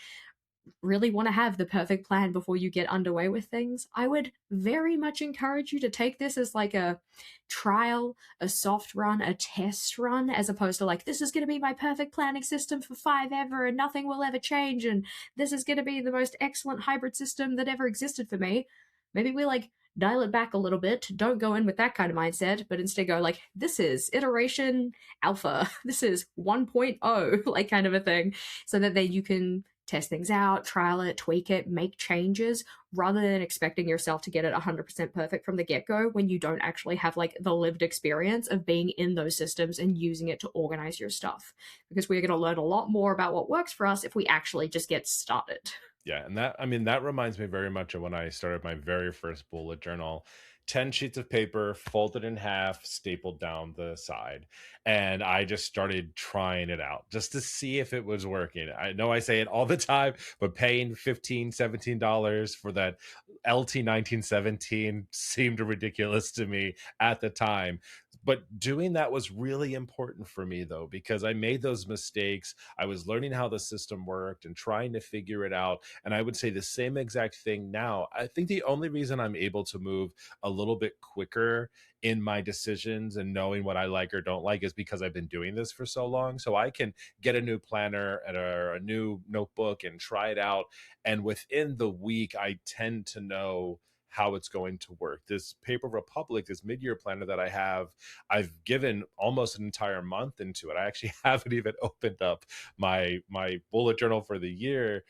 really want to have the perfect plan before you get underway with things, I would very much encourage you to take this as like a trial, a soft run, a test run, as opposed to like, this is going to be my perfect planning system for five ever and nothing will ever change. And this is going to be the most excellent hybrid system that ever existed for me. Maybe we like dial it back a little bit. Don't go in with that kind of mindset, but instead go like, this is iteration alpha. This is 1.0, like kind of a thing, so that then you can test things out, trial it, tweak it, make changes, rather than expecting yourself to get it 100% perfect from the get go when you don't actually have like the lived experience of being in those systems and using it to organize your stuff. Because we're going to learn a lot more about what works for us if we actually just get started. Yeah, and that I mean, that reminds me very much of when I started my very first bullet journal. 10 sheets of paper, folded in half, stapled down the side. And I just started trying it out just to see if it was working. I know I say it all the time, but paying 15, $17 for that LT 1917 seemed ridiculous to me at the time. But doing that was really important for me, though, because I made those mistakes. I was learning how the system worked and trying to figure it out, and I would say the same exact thing now. I think the only reason I'm able to move a little bit quicker in my decisions and knowing what I like or don't like is because I've been doing this for so long. So I can get a new planner or a new notebook and try it out. And within the week, I tend to know how it's going to work. This Paper Republic, this mid-year planner that I have, I've given almost an entire month into it. I actually haven't even opened up my bullet journal for the year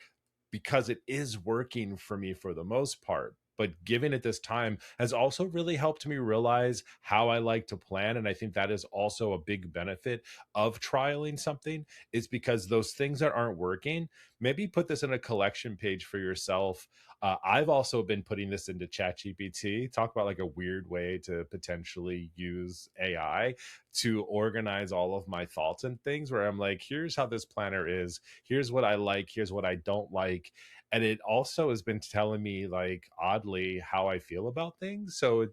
because it is working for me for the most part. But giving it this time has also really helped me realize how I like to plan. And I think that is also a big benefit of trialing something, is because those things that aren't working, maybe put this in a collection page for yourself. I've also been putting this into ChatGPT. Talk about like a weird way to potentially use AI to organize all of my thoughts and things, where I'm like, here's how this planner is, here's what I like, here's what I don't like. And it also has been telling me, like, oddly, how I feel about things. So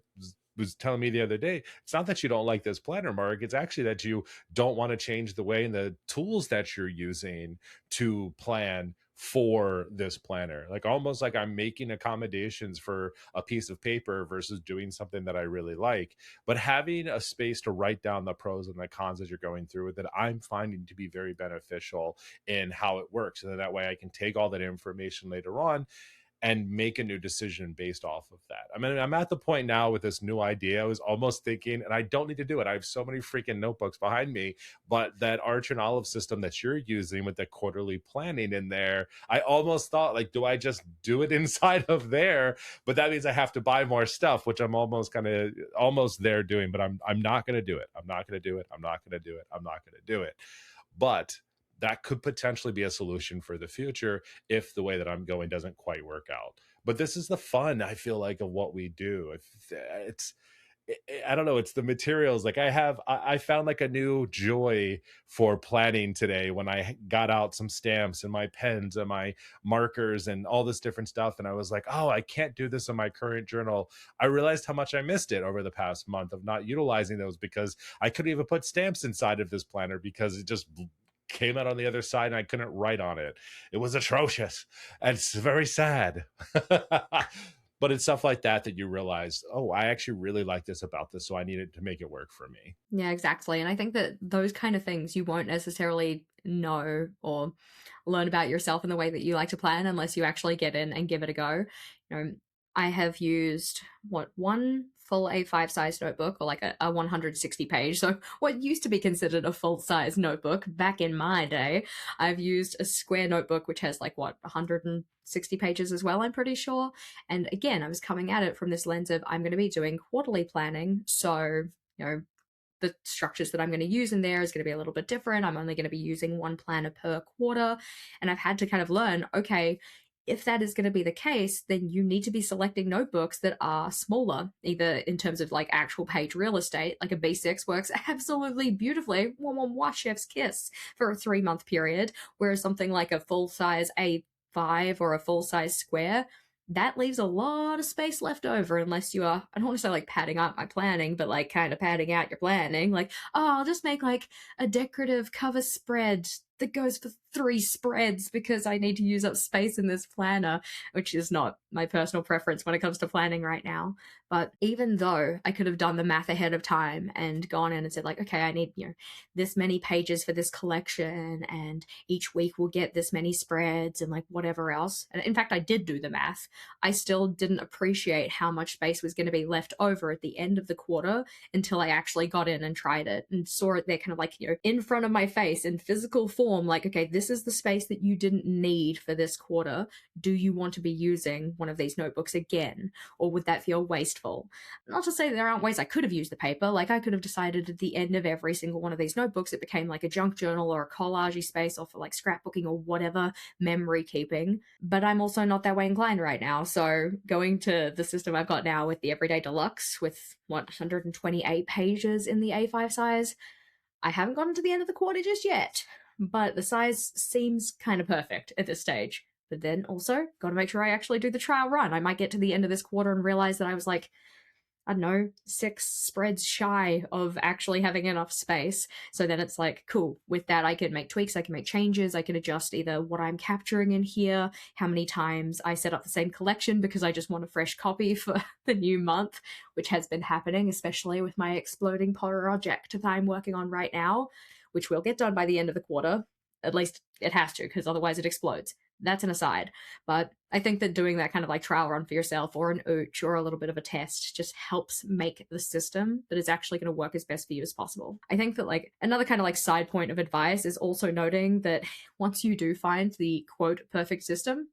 was telling me the other day, it's not that you don't like this planner, Mark. It's actually that you don't want to change the way and the tools that you're using to plan for this planner. Like almost like I'm making accommodations for a piece of paper versus doing something that I really like. But having a space to write down the pros and the cons as you're going through with it, I'm finding to be very beneficial in how it works. And then that way I can take all that information later on and make a new decision based off of that. I mean, I'm at the point now with this new idea. I was almost thinking, and I don't need to do it. I have so many freaking notebooks behind me, but that Arch and Olive system that you're using with the quarterly planning in there, I almost thought, like, do I just do it inside of there? But that means I have to buy more stuff, which I'm almost kind of almost there doing, but I'm not going to do it. I'm not going to do it. I'm not going to do it. I'm not going to do it. But that could potentially be a solution for the future if the way that I'm going doesn't quite work out. But this is the fun, I feel like, of what we do. It's I don't know, it's the materials. Like I found like a new joy for planning today when I got out some stamps and my pens and my markers and all this different stuff. And I was like, oh, I can't do this in my current journal. I realized how much I missed it over the past month of not utilizing those, because I couldn't even put stamps inside of this planner because it just came out on the other side and I couldn't write on it. It was atrocious. And it's very sad. But it's stuff like that that you realize, oh, I actually really like this about this, so I needed to make it work for me. Yeah, exactly. And I think that those kind of things you won't necessarily know or learn about yourself in the way that you like to plan unless you actually get in and give it a go. You know, I have used one full A5 size notebook, or like a 160 page. So what used to be considered a full size notebook back in my day, I've used a square notebook which has like 160 pages as well, I'm pretty sure. And again, I was coming at it from this lens of I'm going to be doing quarterly planning, so you know the structures that I'm going to use in there is going to be a little bit different. I'm only going to be using one planner per quarter. And I've had to kind of learn, okay, if that is going to be the case, then you need to be selecting notebooks that are smaller, either in terms of like actual page real estate, like a B6 works absolutely beautifully, wah, chef's kiss, for a 3-month period, whereas something like a full size A5 or a full size square, that leaves a lot of space left over unless you are, I don't want to say like padding up my planning, but like kind of padding out your planning. Like, oh, I'll just make like a decorative cover spread that goes for 3 spreads because I need to use up space in this planner, which is not my personal preference when it comes to planning right now. But even though I could have done the math ahead of time and gone in and said like, okay, I need, this many pages for this collection, and each week we'll get this many spreads and like whatever else. And in fact, I did do the math. I still didn't appreciate how much space was going to be left over at the end of the quarter until I actually got in and tried it and saw it there kind of like, in front of my face in physical form inform, like, okay, this is the space that you didn't need for this quarter. Do you want to be using one of these notebooks again? Or would that feel wasteful? Not to say that there aren't ways I could have used the paper. Like, I could have decided at the end of every single one of these notebooks, it became like a junk journal or a collage space, or for like scrapbooking or whatever, memory keeping. But I'm also not that way inclined right now. So going to the system I've got now with the Everyday Deluxe with what, 128 pages in the A5 size, I haven't gotten to the end of the quarter just yet, but the size seems kind of perfect at this stage. But then also, got to make sure I actually do the trial run. I might get to the end of this quarter and realize that I was like, I don't know, 6 spreads shy of actually having enough space. So then it's like, cool, with that, I can make tweaks, I can make changes, I can adjust either what I'm capturing in here, how many times I set up the same collection because I just want a fresh copy for the new month, which has been happening, especially with my exploding project that I'm working on right now, which will get done by the end of the quarter. At least it has to, because otherwise it explodes. That's an aside. But I think that doing that kind of like trial run for yourself or an ooch or a little bit of a test just helps make the system that is actually going to work as best for you as possible. I think that like another kind of like side point of advice is also noting that once you do find the quote perfect system,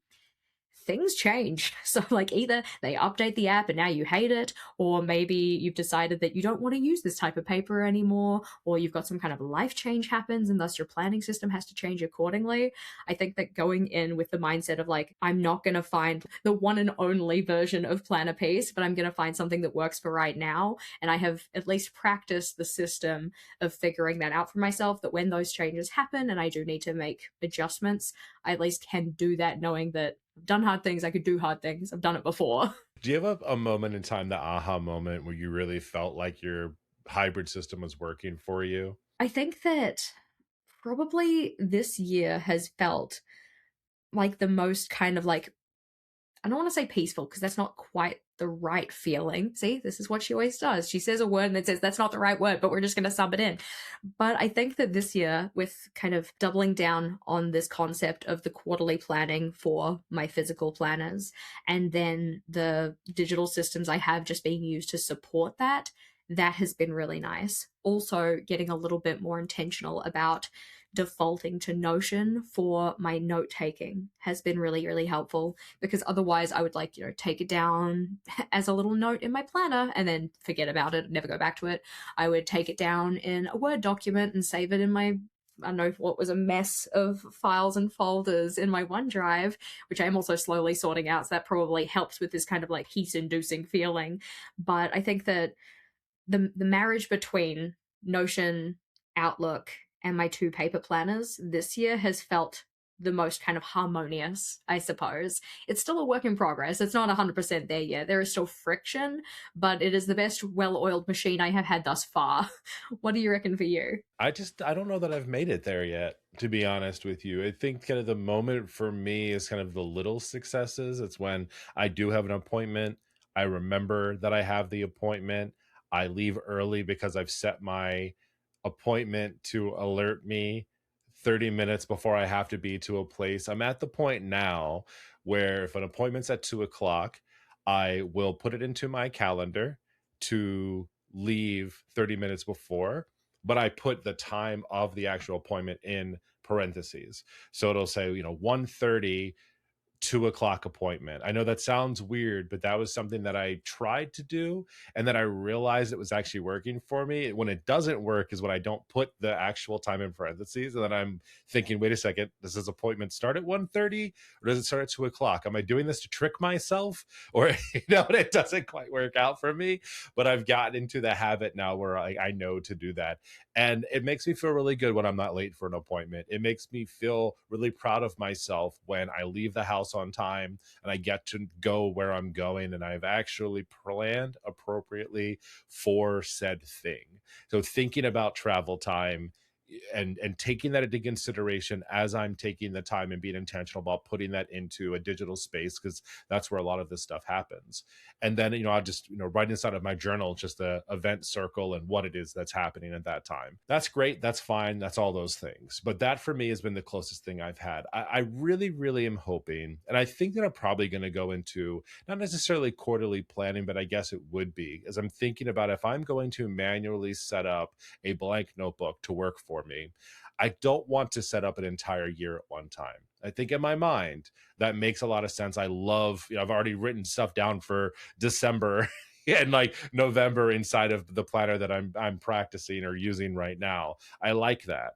things change. So, like, either they update the app and now you hate it, or maybe you've decided that you don't want to use this type of paper anymore, or you've got some kind of life change happens and thus your planning system has to change accordingly. I think that going in with the mindset of, like, I'm not going to find the one and only version of Planner Piece, but I'm going to find something that works for right now. And I have at least practiced the system of figuring that out for myself, that when those changes happen and I do need to make adjustments, I at least can do that knowing that I've done hard things, I could do hard things. I've done it before. Do you have a moment in time, the aha moment, where you really felt like your hybrid system was working for you? I think that probably this year has felt like the most kind of like, I don't want to say peaceful because that's not quite the right feeling. See, this is what she always does. She says a word and then says that's not the right word, but we're just going to sub it in. But I think that this year, with kind of doubling down on this concept of the quarterly planning for my physical planners, and then the digital systems I have just being used to support that, that has been really nice. Also, getting a little bit more intentional about defaulting to Notion for my note taking has been really, really helpful, because otherwise I would like, take it down as a little note in my planner and then forget about it, never go back to it. I would take it down in a Word document and save it in my, I don't know what was a mess of files and folders in my OneDrive, which I'm also slowly sorting out. So that probably helps with this kind of like heat inducing feeling. But I think that the marriage between Notion, Outlook, and my 2 paper planners this year has felt the most kind of harmonious, I suppose. It's still a work in progress. It's not 100% there yet. There is still friction, but it is the best well oiled machine I have had thus far. What do you reckon for you? I don't know that I've made it there yet, to be honest with you. I think kind of the moment for me is kind of the little successes. It's when I do have an appointment. I remember that I have the appointment. I leave early because I've set my appointment to alert me 30 minutes before I have to be to a place. I'm at the point now where if an appointment's at 2 o'clock, I will put it into my calendar to leave 30 minutes before, but I put the time of the actual appointment in parentheses. So it'll say, 1:30, 2 o'clock appointment. I know that sounds weird, but that was something that I tried to do. And then I realized it was actually working for me. When it doesn't work is when I don't put the actual time in parentheses. And then I'm thinking, wait a second, does this appointment start at 1:30 or does it start at 2 o'clock? Am I doing this to trick myself? Or, it doesn't quite work out for me. But I've gotten into the habit now where I know to do that. And it makes me feel really good when I'm not late for an appointment. It makes me feel really proud of myself when I leave the house on time and I get to go where I'm going and I've actually planned appropriately for said thing. So thinking about travel time and taking that into consideration as I'm taking the time and being intentional about putting that into a digital space, because that's where a lot of this stuff happens. And then, I'll just, write inside of my journal just the event circle and what it is that's happening at that time. That's great. That's fine. That's all those things. But that for me has been the closest thing I've had. I really, really am hoping, and I think that I'm probably going to go into not necessarily quarterly planning, but I guess it would be, as I'm thinking about if I'm going to manually set up a blank notebook to work for me. I don't want to set up an entire year at one time. I think in my mind that makes a lot of sense. I love, I've already written stuff down for December and like November inside of the planner that I'm practicing or using right now. I like that.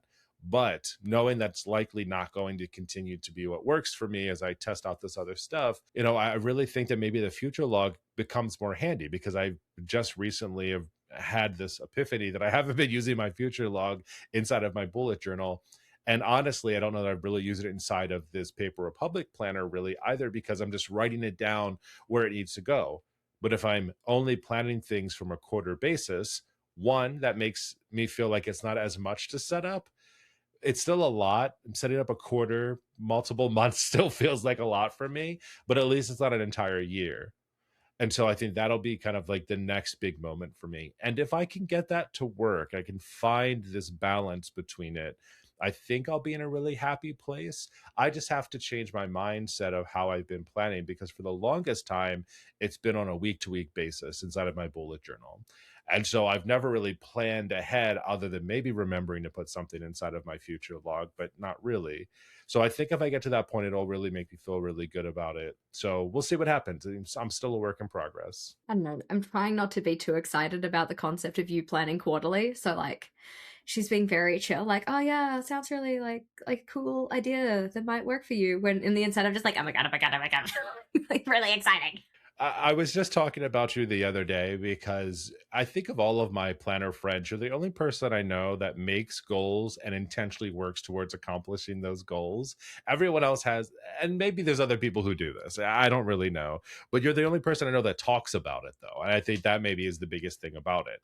But knowing that's likely not going to continue to be what works for me as I test out this other stuff, I really think that maybe the future log becomes more handy because I just recently have had this epiphany that I haven't been using my future log inside of my bullet journal. And honestly, I don't know that I've really used it inside of this Paper Republic planner really either because I'm just writing it down where it needs to go. But if I'm only planning things from a quarter basis, one, that makes me feel like it's not as much to set up. It's still a lot. I'm setting up a quarter, multiple months still feels like a lot for me, but at least it's not an entire year. And so I think that'll be kind of like the next big moment for me. And if I can get that to work, I can find this balance between it. I think I'll be in a really happy place. I just have to change my mindset of how I've been planning because for the longest time, it's been on a week to week basis inside of my bullet journal. And so I've never really planned ahead other than maybe remembering to put something inside of my future log, but not really. So I think if I get to that point, it'll really make me feel really good about it. So we'll see what happens. I'm still a work in progress. I don't know. I'm trying not to be too excited about the concept of you planning quarterly. So like she's being very chill, like, oh yeah, sounds really like a cool idea that might work for you. When in the inside I'm just like, oh my god, oh my god, oh my god. Like really exciting. I was just talking about you the other day because I think of all of my planner friends, you're the only person I know that makes goals and intentionally works towards accomplishing those goals. Everyone else has, and maybe there's other people who do this. I don't really know, but you're the only person I know that talks about it though. And I think that maybe is the biggest thing about it.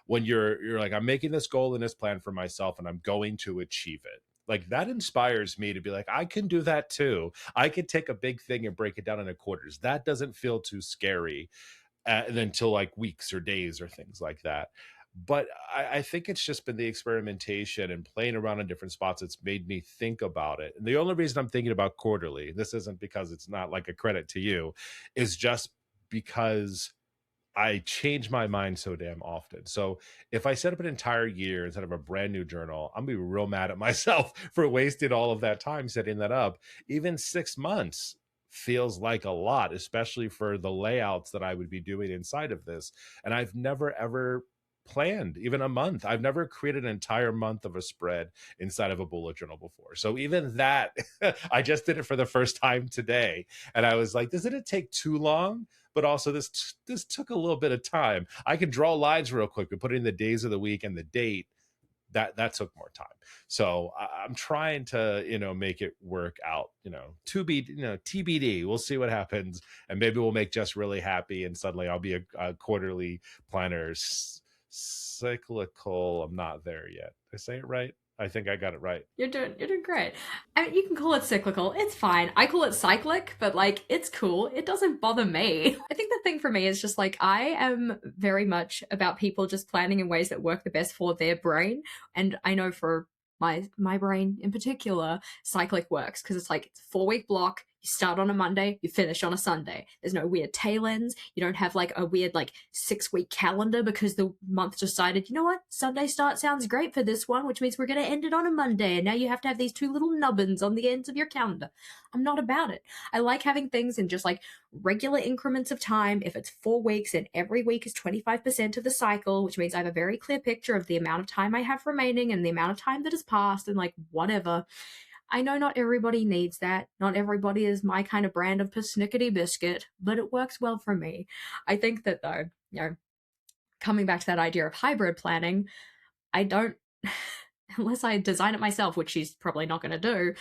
When you're like, I'm making this goal and this plan for myself and I'm going to achieve it. Like that inspires me to be like, I can do that too. I could take a big thing and break it down into quarters. That doesn't feel too scary until like weeks or days or things like that. But I think it's just been the experimentation and playing around in different spots that's made me think about it. And the only reason I'm thinking about quarterly, this isn't because it's not like a credit to you, is just because I change my mind so damn often. So if I set up an entire year instead of a brand new journal, I'm gonna be real mad at myself for wasting all of that time setting that up. Even 6 months feels like a lot, especially for the layouts that I would be doing inside of this. And I've never ever planned even a month. I've never created an entire month of a spread inside of a bullet journal before. So even that, I just did it for the first time today. And I was like, doesn't it take too long? But also this took a little bit of time. I can draw lines real quick, but putting the days of the week and the date that took more time. So I'm trying to make it work out. To be TBD. We'll see what happens, and maybe we'll make Jess really happy, and suddenly I'll be a quarterly planner. Cyclical. I'm not there yet. Did I say it right? I think I got it right. You're doing great. I mean, you can call it cyclical. It's fine. I call it cyclic, but like it's cool. It doesn't bother me. I think the thing for me is just like I am very much about people just planning in ways that work the best for their brain, and I know for my brain in particular, cyclic works because it's like it's a 4 week block. You start on a Monday, you finish on a Sunday. There's no weird tail ends. You don't have like a weird like 6 week calendar because the month decided, you know what, Sunday start sounds great for this one, which means we're going to end it on a Monday. And now you have to have these two little nubbins on the ends of your calendar. I'm not about it. I like having things in just like regular increments of time. If it's 4 weeks and every week is 25% of the cycle, which means I have a very clear picture of the amount of time I have remaining and the amount of time that has passed and like whatever. I know not everybody needs that. Not everybody is my kind of brand of persnickety biscuit, but it works well for me. I think that though, coming back to that idea of hybrid planning, I don't unless I design it myself, which she's probably not going to do,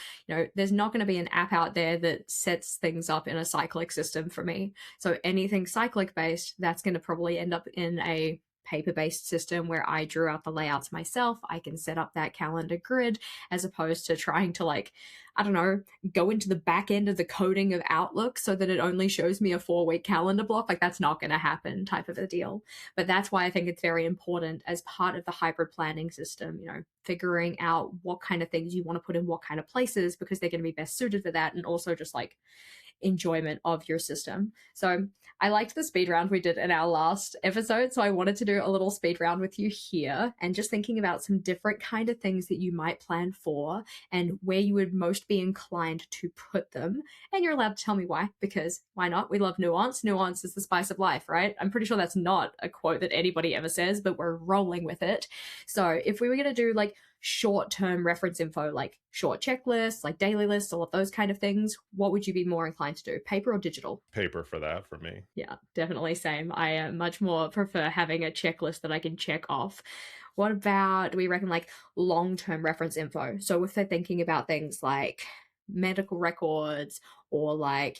there's not going to be an app out there that sets things up in a cyclic system for me. So anything cyclic based, that's going to probably end up in a paper-based system where I drew out the layouts myself. I can set up that calendar grid as opposed to trying to like, I don't know, go into the back end of the coding of Outlook so that it only shows me a 4 week calendar block. Like that's not going to happen type of a deal. But that's why I think it's very important as part of the hybrid planning system, figuring out what kind of things you want to put in what kind of places because they're going to be best suited for that. And also just like enjoyment of your system. So I liked the speed round we did in our last episode, so I wanted to do a little speed round with you here and just thinking about some different kind of things that you might plan for and where you would most be inclined to put them. And you're allowed to tell me why, because why not? We love nuance. Nuance is the spice of life, right? I'm pretty sure that's not a quote that anybody ever says, but we're rolling with it. So if we were going to do like short term reference info, like short checklists, like daily lists, all of those kind of things, what would you be more inclined to do, paper or digital? Paper for that for me. Yeah, definitely same. I much more prefer having a checklist that I can check off. What about, do we reckon like long term reference info? So if they're thinking about things like medical records or like,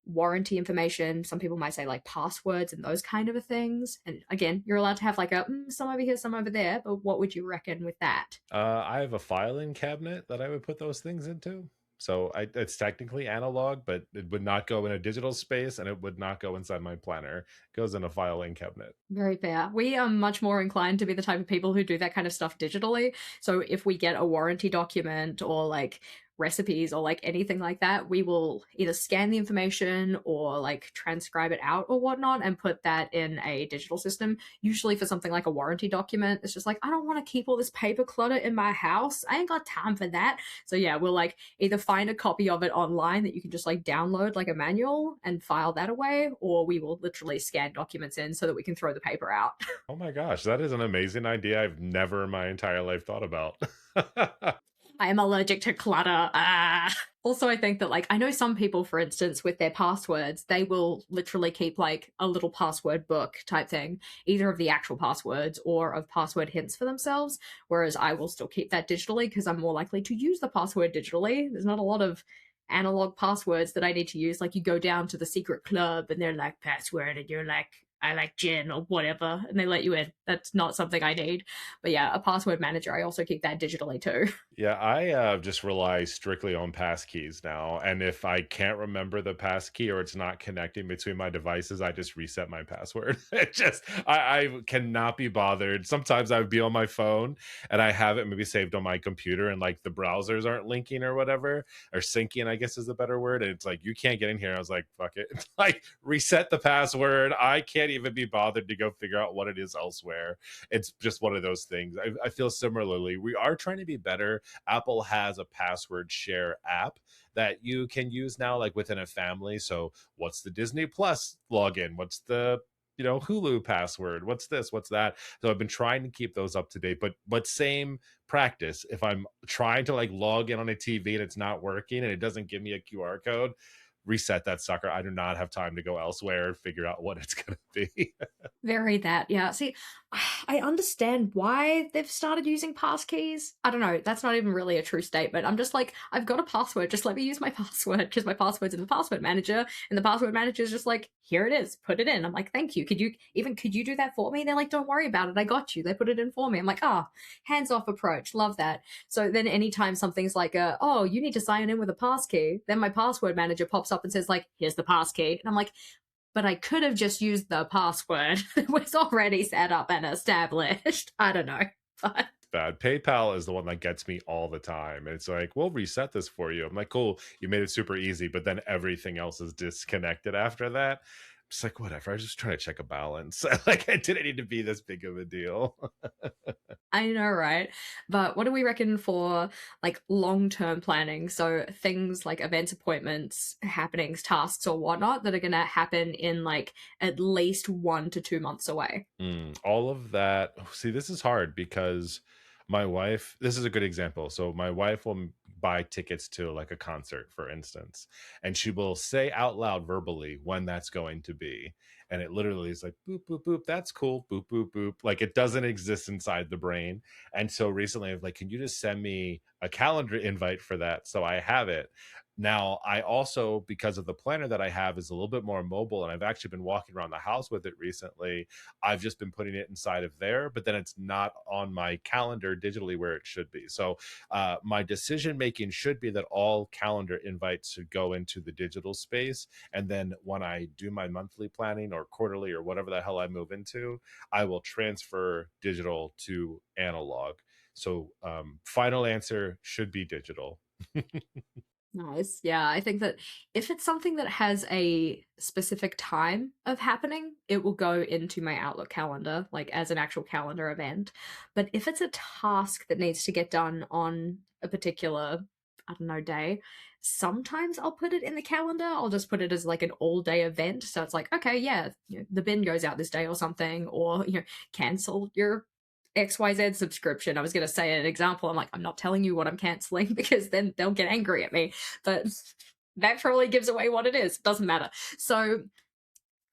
warranty information, some people might say like passwords and those kind of things. And again, you're allowed to have like a some over here, some over there, but what would you reckon with that? I have a filing cabinet that I would put those things into. So it's technically analog, but it would not go in a digital space and it would not go inside my planner. It goes in a filing cabinet. Very fair. We are much more inclined to be the type of people who do that kind of stuff digitally. So if we get a warranty document or like recipes or like anything like that, we will either scan the information or like transcribe it out or whatnot and put that in a digital system. Usually for something like a warranty document, it's just like, I don't want to keep all this paper clutter in my house. I ain't got time for that. So yeah, we'll like either find a copy of it online that you can just like download like a manual and file that away, or we will literally scan documents in so that we can throw the paper out. Oh my gosh, that is an amazing idea I've never in my entire life thought about. I am allergic to clutter. Ah. Also, I think that, like, I know some people, for instance, with their passwords, they will literally keep like a little password book type thing, either of the actual passwords or of password hints for themselves. Whereas I will still keep that digitally because I'm more likely to use the password digitally. There's not a lot of analog passwords that I need to use. Like, you go down to the secret club and they're like, password, and you're like, I like gin or whatever, and they let you in. That's not something I need. But yeah, a password manager, I also keep that digitally too. Yeah, I just rely strictly on passkeys now. And if I can't remember the passkey or it's not connecting between my devices, I just reset my password. It just, I cannot be bothered. Sometimes I would be on my phone and I have it maybe saved on my computer and like the browsers aren't linking or whatever, or syncing, I guess is a better word. And it's like, you can't get in here. I was like, fuck it. Like, reset the password. I can't even be bothered to go figure out what it is elsewhere. It's just one of those things. I feel similarly. We are trying to be better. Apple has a password share app that you can use now, like within a family. So, what's the Disney Plus login? What's the Hulu password? What's this? What's that? So I've been trying to keep those up to date, but same practice. If I'm trying to like log in on a TV and it's not working and it doesn't give me a QR code, reset that sucker. I do not have time to go elsewhere and figure out what it's going to be. Very that, yeah. See, I understand why they've started using passkeys. I don't know. That's not even really a true statement. I'm just like, I've got a password. Just let me use my password because my password's in the password manager, and the password manager is just like, here it is, put it in. I'm like, thank you. Could you do that for me? They're like, don't worry about it. I got you. They put it in for me. I'm like, hands off approach. Love that. So then anytime something's like, oh, you need to sign in with a passkey, then my password manager pops up and says like, here's the passkey, and I'm like, but I could have just used the password that was already set up and established. I don't know. But Bad. PayPal is the one that gets me all the time. It's like, we'll reset this for you. I'm like, cool, you made it super easy, but then everything else is disconnected after that. It's like, whatever. I was just trying to check a balance. Like, it didn't need to be this big of a deal. I know, right? But what do we reckon for like long term planning? So things like events, appointments, happenings, tasks, or whatnot that are going to happen in like at least 1 to 2 months away. All of that. See, this is hard because my wife, this is a good example. So my wife will buy tickets to like a concert, for instance, and she will say out loud verbally when that's going to be. And it literally is like boop, boop, boop. That's cool. Boop, boop, boop. Like, it doesn't exist inside the brain. And so recently I'm like, can you just send me a calendar invite for that so I have it? Now, I also, because of the planner that I have, is a little bit more mobile, and I've actually been walking around the house with it recently. I've just been putting it inside of there, but then it's not on my calendar digitally where it should be. So my decision making should be that all calendar invites should go into the digital space. And then when I do my monthly planning or quarterly or whatever the hell I move into, I will transfer digital to analog. So final answer should be digital. Nice. Yeah, I think that if it's something that has a specific time of happening, it will go into my Outlook calendar, like as an actual calendar event. But if it's a task that needs to get done on a particular, I don't know, day, sometimes I'll put it in the calendar. I'll just put it as like an all day event. So it's like, okay, yeah, the bin goes out this day or something, or, cancel your XYZ subscription. I was going to say an example. I'm like, I'm not telling you what I'm canceling because then they'll get angry at me. But that probably gives away what it is. Doesn't matter. So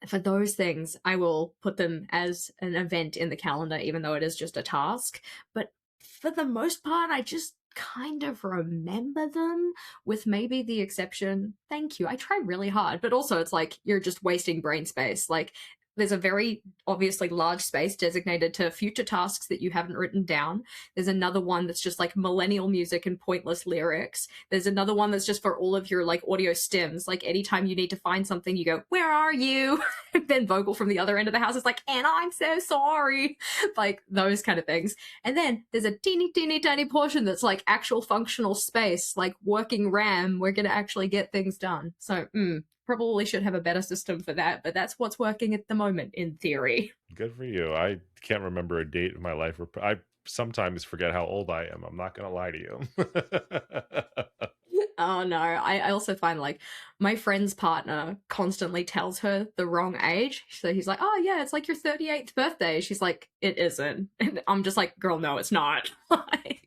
for those things, I will put them as an event in the calendar, even though it is just a task. But for the most part, I just kind of remember them, with maybe the exception, thank you, I try really hard, but also it's like you're just wasting brain space. Like, there's a very obviously large space designated to future tasks that you haven't written down. There's another one that's just like millennial music and pointless lyrics. There's another one that's just for all of your like audio stems. Like, anytime you need to find something, you go, "Where are you?" Ben Vogel from the other end of the house is like, "And I'm so sorry." Like, those kind of things. And then there's a teeny, teeny, tiny portion that's like actual functional space, like working RAM. We're going to actually get things done. So, probably should have a better system for that, but that's what's working at the moment in theory. Good for you. I can't remember a date in my life where I sometimes forget how old I am. I'm not gonna lie to you. Oh no, I also find like my friend's partner constantly tells her the wrong age. So he's like, "Oh yeah, it's like your 38th birthday." She's like, "It isn't." And I'm just like, "Girl, no, it's not." Like,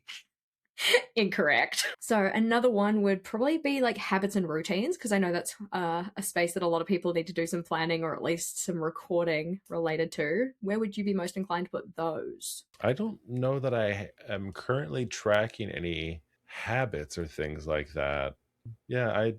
incorrect. So another one would probably be like habits and routines, because I know that's a space that a lot of people need to do some planning or at least some recording related to. Where would you be most inclined to put those? I don't know that I am currently tracking any habits or things like that. Yeah, I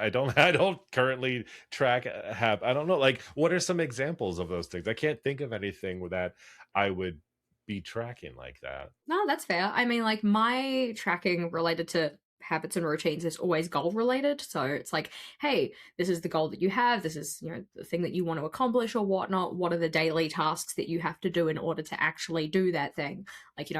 don't I don't currently track I don't know, like, what are some examples of those things? I can't think of anything that I would be tracking like that. No, that's fair. I mean, like, my tracking related to habits and routines is always goal related. So it's like, hey, this is the goal that you have. This is, the thing that you want to accomplish or whatnot. What are the daily tasks that you have to do in order to actually do that thing? Like,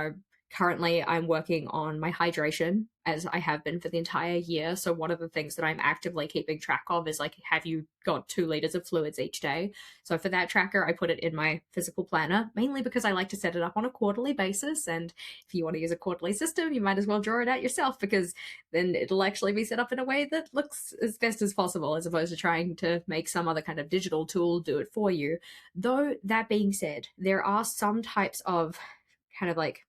currently I'm working on my hydration, as I have been for the entire year. So one of the things that I'm actively keeping track of is like, have you got 2 liters of fluids each day? So for that tracker, I put it in my physical planner, mainly because I like to set it up on a quarterly basis. And if you want to use a quarterly system, you might as well draw it out yourself, because then it'll actually be set up in a way that looks as best as possible, as opposed to trying to make some other kind of digital tool do it for you. Though, that being said, there are some types of kind of like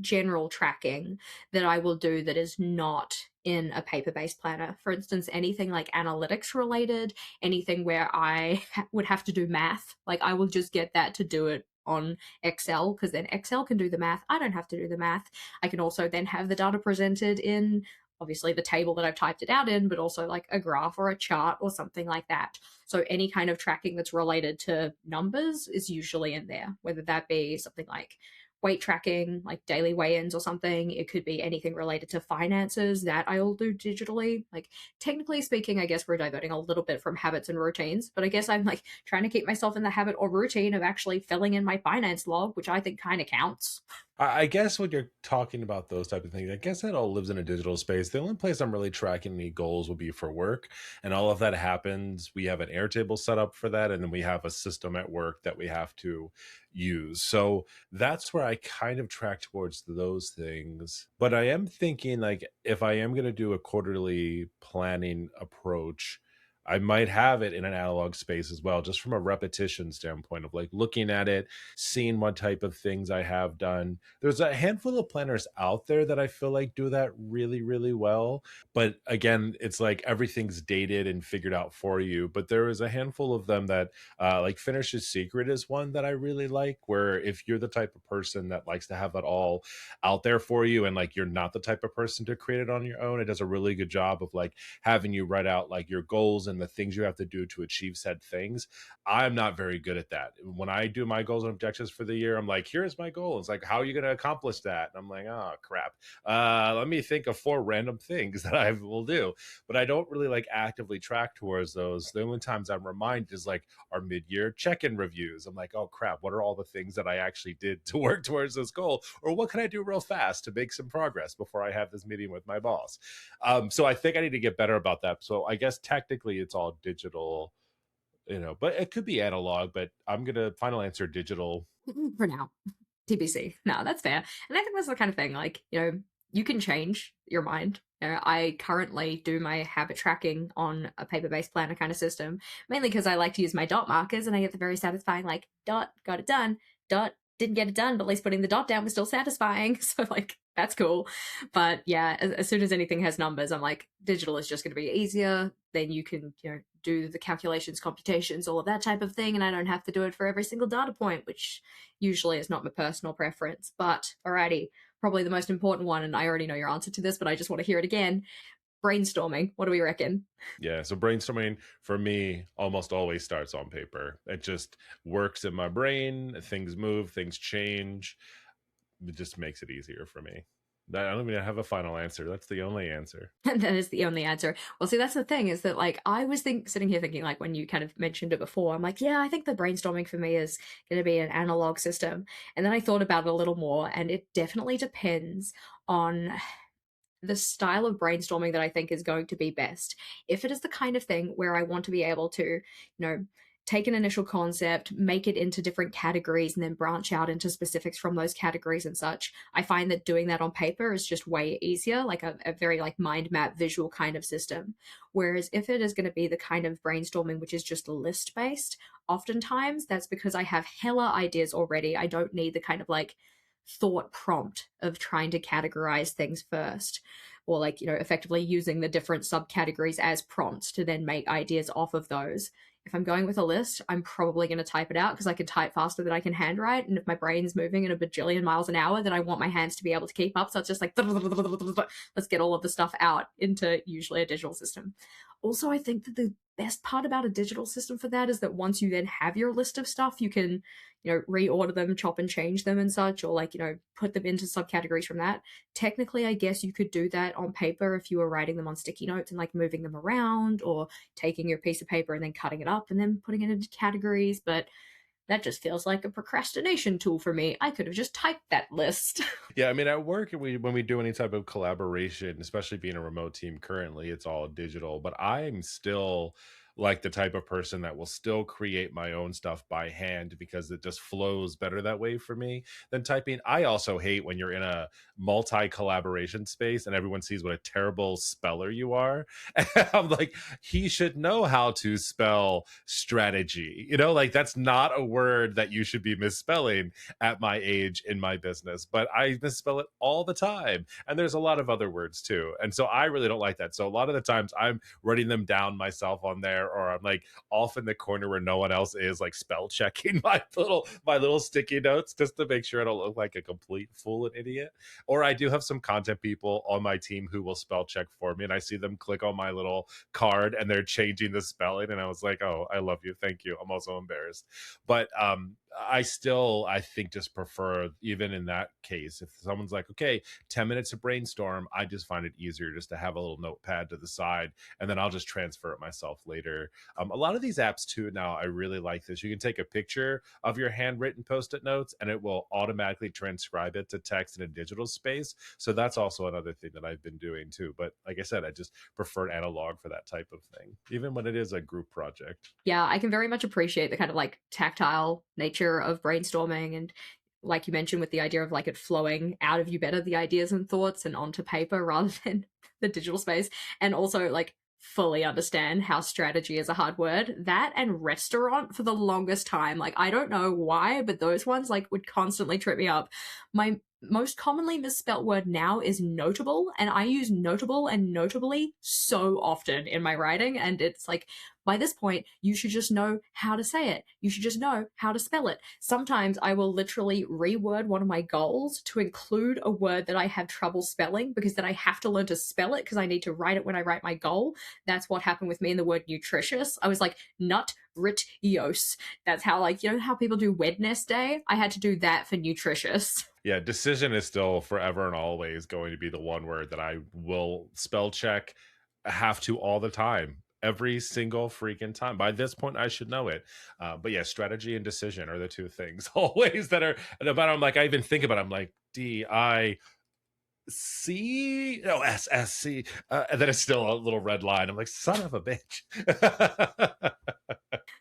general tracking that I will do that is not in a paper based planner. For instance, anything like analytics related, anything where I would have to do math, like I will just get that to do it on Excel, because then Excel can do the math. I don't have to do the math. I can also then have the data presented in obviously the table that I've typed it out in, but also like a graph or a chart or something like that. So any kind of tracking that's related to numbers is usually in there, whether that be something like weight tracking, like daily weigh-ins or something. It could be anything related to finances that I'll do digitally. Like, technically speaking, I guess we're diverting a little bit from habits and routines, but I guess I'm like trying to keep myself in the habit or routine of actually filling in my finance log, which I think kind of counts. I guess when you're talking about those type of things, I guess that all lives in a digital space. The only place I'm really tracking any goals would be for work, and all of that happens. We have an Airtable set up for that, and then we have a system at work that we have to use. So that's where I kind of track towards those things. But I am thinking, like, if I am going to do a quarterly planning approach, I might have it in an analog space as well, just from a repetition standpoint of like looking at it, seeing what type of things I have done. There's a handful of planners out there that I feel like do that really, really well. But again, it's like everything's dated and figured out for you. But there is a handful of them that, like Finish's Secret is one that I really like, where if you're the type of person that likes to have it all out there for you and like you're not the type of person to create it on your own, it does a really good job of like having you write out like your goals and and the things you have to do to achieve said things. I'm not very good at that. When I do my goals and objectives for the year, I'm like, here's my goal. It's like, how are you going to accomplish that? And I'm like, oh crap. Let me think of four random things that I will do. But I don't really like actively track towards those. The only times I'm reminded is like our mid-year check-in reviews. I'm like, oh crap, what are all the things that I actually did to work towards this goal? Or what can I do real fast to make some progress before I have this meeting with my boss? So I think I need to get better about that. So I guess technically it's all digital, but it could be analog, but I'm gonna final answer digital. For now. TBC. No, that's fair. And I think that's the kind of thing, like, you can change your mind. I currently do my habit tracking on a paper-based planner kind of system, mainly because I like to use my dot markers and I get the very satisfying, like, dot, got it done, dot, didn't get it done, but at least putting the dot down was still satisfying. So, like, that's cool. But yeah, as soon as anything has numbers, I'm like, digital is just going to be easier. Then you can, do the calculations, computations, all of that type of thing, and I don't have to do it for every single data point, which usually is not my personal preference. But alrighty, probably the most important one, and I already know your answer to this, but I just want to hear it again. Brainstorming. What do we reckon? Yeah, so brainstorming for me almost always starts on paper. It just works in my brain. Things move, things change. It just makes it easier for me. I don't even have a final answer. That's the only answer. And that is the only answer. Well, see, that's the thing is that, like, I was sitting here thinking, like, when you kind of mentioned it before, I'm like, yeah, I think the brainstorming for me is going to be an analog system. And then I thought about it a little more, and it definitely depends on the style of brainstorming that I think is going to be best. If it is the kind of thing where I want to be able to, take an initial concept, make it into different categories, and then branch out into specifics from those categories and such, I find that doing that on paper is just way easier, like a very like mind map visual kind of system. Whereas if it is going to be the kind of brainstorming which is just list based, oftentimes that's because I have hella ideas already. I don't need the kind of like thought prompt of trying to categorize things first, or like effectively using the different subcategories as prompts to then make ideas off of those. If I'm going with a list, I'm probably going to type it out because I can type faster than I can handwrite, and if my brain's moving at a bajillion miles an hour, then I want my hands to be able to keep up, so it's just like let's get all of the stuff out into usually a digital system. Also, I think that the best part about a digital system for that is that once you then have your list of stuff, you can reorder them, chop and change them and such, or like put them into subcategories from that. Technically, I guess you could do that on paper if you were writing them on sticky notes and like moving them around, or taking your piece of paper and then cutting it up and then putting it into categories, but that just feels like a procrastination tool for me. I could have just typed that list. Yeah, I mean, at work, when we do any type of collaboration, especially being a remote team currently, it's all digital. But I'm still like the type of person that will still create my own stuff by hand because it just flows better that way for me than typing. I also hate when you're in a multi collaboration space and everyone sees what a terrible speller you are. And I'm like, he should know how to spell strategy. Like that's not a word that you should be misspelling at my age in my business, but I misspell it all the time. And there's a lot of other words too. And so I really don't like that. So a lot of the times I'm writing them down myself on there, or I'm like off in the corner where no one else is, like spell checking my little sticky notes just to make sure I don't look like a complete fool and idiot. Or I do have some content people on my team who will spell check for me, and I see them click on my little card and they're changing the spelling, and I was like, oh, I love you, thank you. I'm also embarrassed. But I think just prefer, even in that case, if someone's like, okay, 10 minutes to brainstorm, I just find it easier just to have a little notepad to the side, and then I'll just transfer it myself later. A lot of these apps too now, I really like this. You can take a picture of your handwritten post-it notes and it will automatically transcribe it to text in a digital space. So that's also another thing that I've been doing too. But like I said, I just prefer analog for that type of thing, even when it is a group project. Yeah, I can very much appreciate the kind of like tactile nature of brainstorming, and like you mentioned with the idea of like it flowing out of you better, the ideas and thoughts, and onto paper rather than the digital space. And also like fully understand how strategy is a hard word. That and restaurant for the longest time. Like I don't know why, but those ones like would constantly trip me up. My most commonly misspelt word now is notable, and I use notable and notably so often in my writing. And it's like, by this point, you should just know how to say it. You should just know how to spell it. Sometimes I will literally reword one of my goals to include a word that I have trouble spelling because then I have to learn to spell it because I need to write it when I write my goal. That's what happened with me in the word nutritious. I was like, nut, rit, eos. That's how, like, you know how people do Wednesday? I had to do that for nutritious. Yeah, decision is still forever and always going to be the one word that I will spell check, have to all the time. Every single freaking time. By this point, I should know it. But yeah, strategy and decision are the two things always that are about. I'm like, I even think about it, I'm like, D-I-C, no, S-S-C. And then it's still a little red line. I'm like, son of a bitch.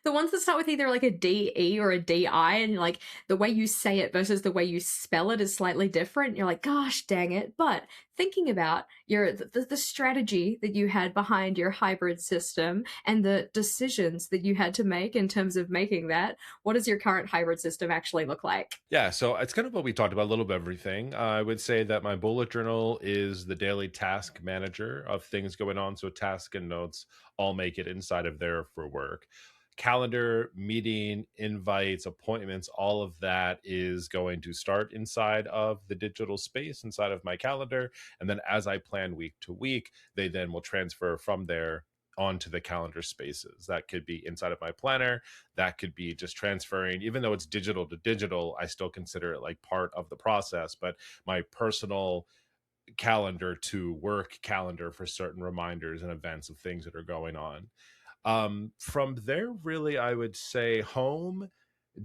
The ones that start with either like a DE or a DI, and like the way you say it versus the way you spell it is slightly different. You're like, gosh dang it. But thinking about the strategy that you had behind your hybrid system and the decisions that you had to make in terms of making that, what does your current hybrid system actually look like? Yeah, so it's kind of what we talked about, a little bit of everything. I would say that my bullet journal is the daily task manager of things going on. So task and notes all make it inside of there for work. Calendar, meeting, invites, appointments, all of that is going to start inside of the digital space, inside of my calendar. And then as I plan week to week, they then will transfer from there onto the calendar spaces. That could be inside of my planner, that could be just transferring, even though it's digital to digital, I still consider it like part of the process. But my personal calendar to work calendar for certain reminders and events of things that are going on. From there, really, I would say home,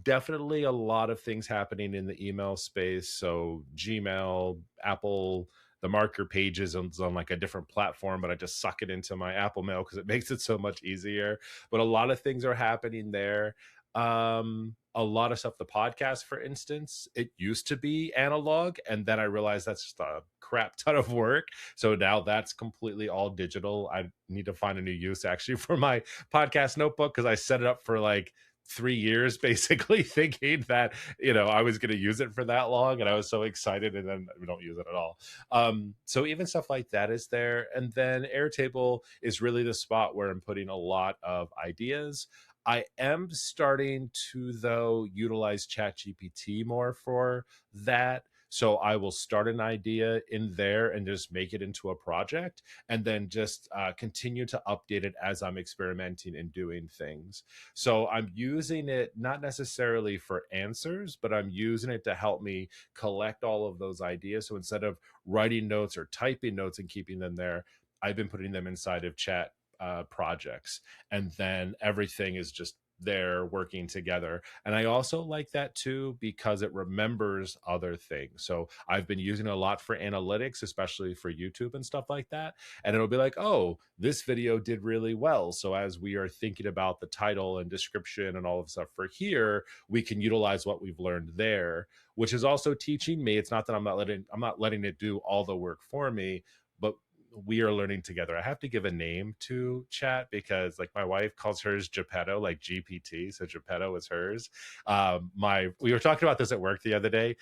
definitely a lot of things happening in the email space. So Gmail, Apple, the marker pages on like a different platform, but I just suck it into my Apple Mail because it makes it so much easier. But a lot of things are happening there. A lot of stuff, the podcast, for instance, it used to be analog, and then I realized that's just a crap ton of work. So now that's completely all digital. I need to find a new use actually for my podcast notebook because I set it up for like 3 years basically thinking that I was going to use it for that long, and I was so excited, and then we don't use it at all. So even stuff like that is there. And then Airtable is really the spot where I'm putting a lot of ideas. I am starting to, though, utilize ChatGPT more for that. So I will start an idea in there and just make it into a project, and then just continue to update it as I'm experimenting and doing things. So I'm using it not necessarily for answers, but I'm using it to help me collect all of those ideas. So instead of writing notes or typing notes and keeping them there, I've been putting them inside of chat projects, and then everything is just there working together. And I also like that too because it remembers other things. So I've been using it a lot for analytics, especially for YouTube and stuff like that. And it'll be like, oh, this video did really well. So as we are thinking about the title and description and all of stuff for here, we can utilize what we've learned there, which is also teaching me. It's not that I'm not letting it do all the work for me, but we are learning together. I have to give a name to chat because like my wife calls hers Geppetto, like GPT. So Geppetto is hers. We were talking about this at work the other day.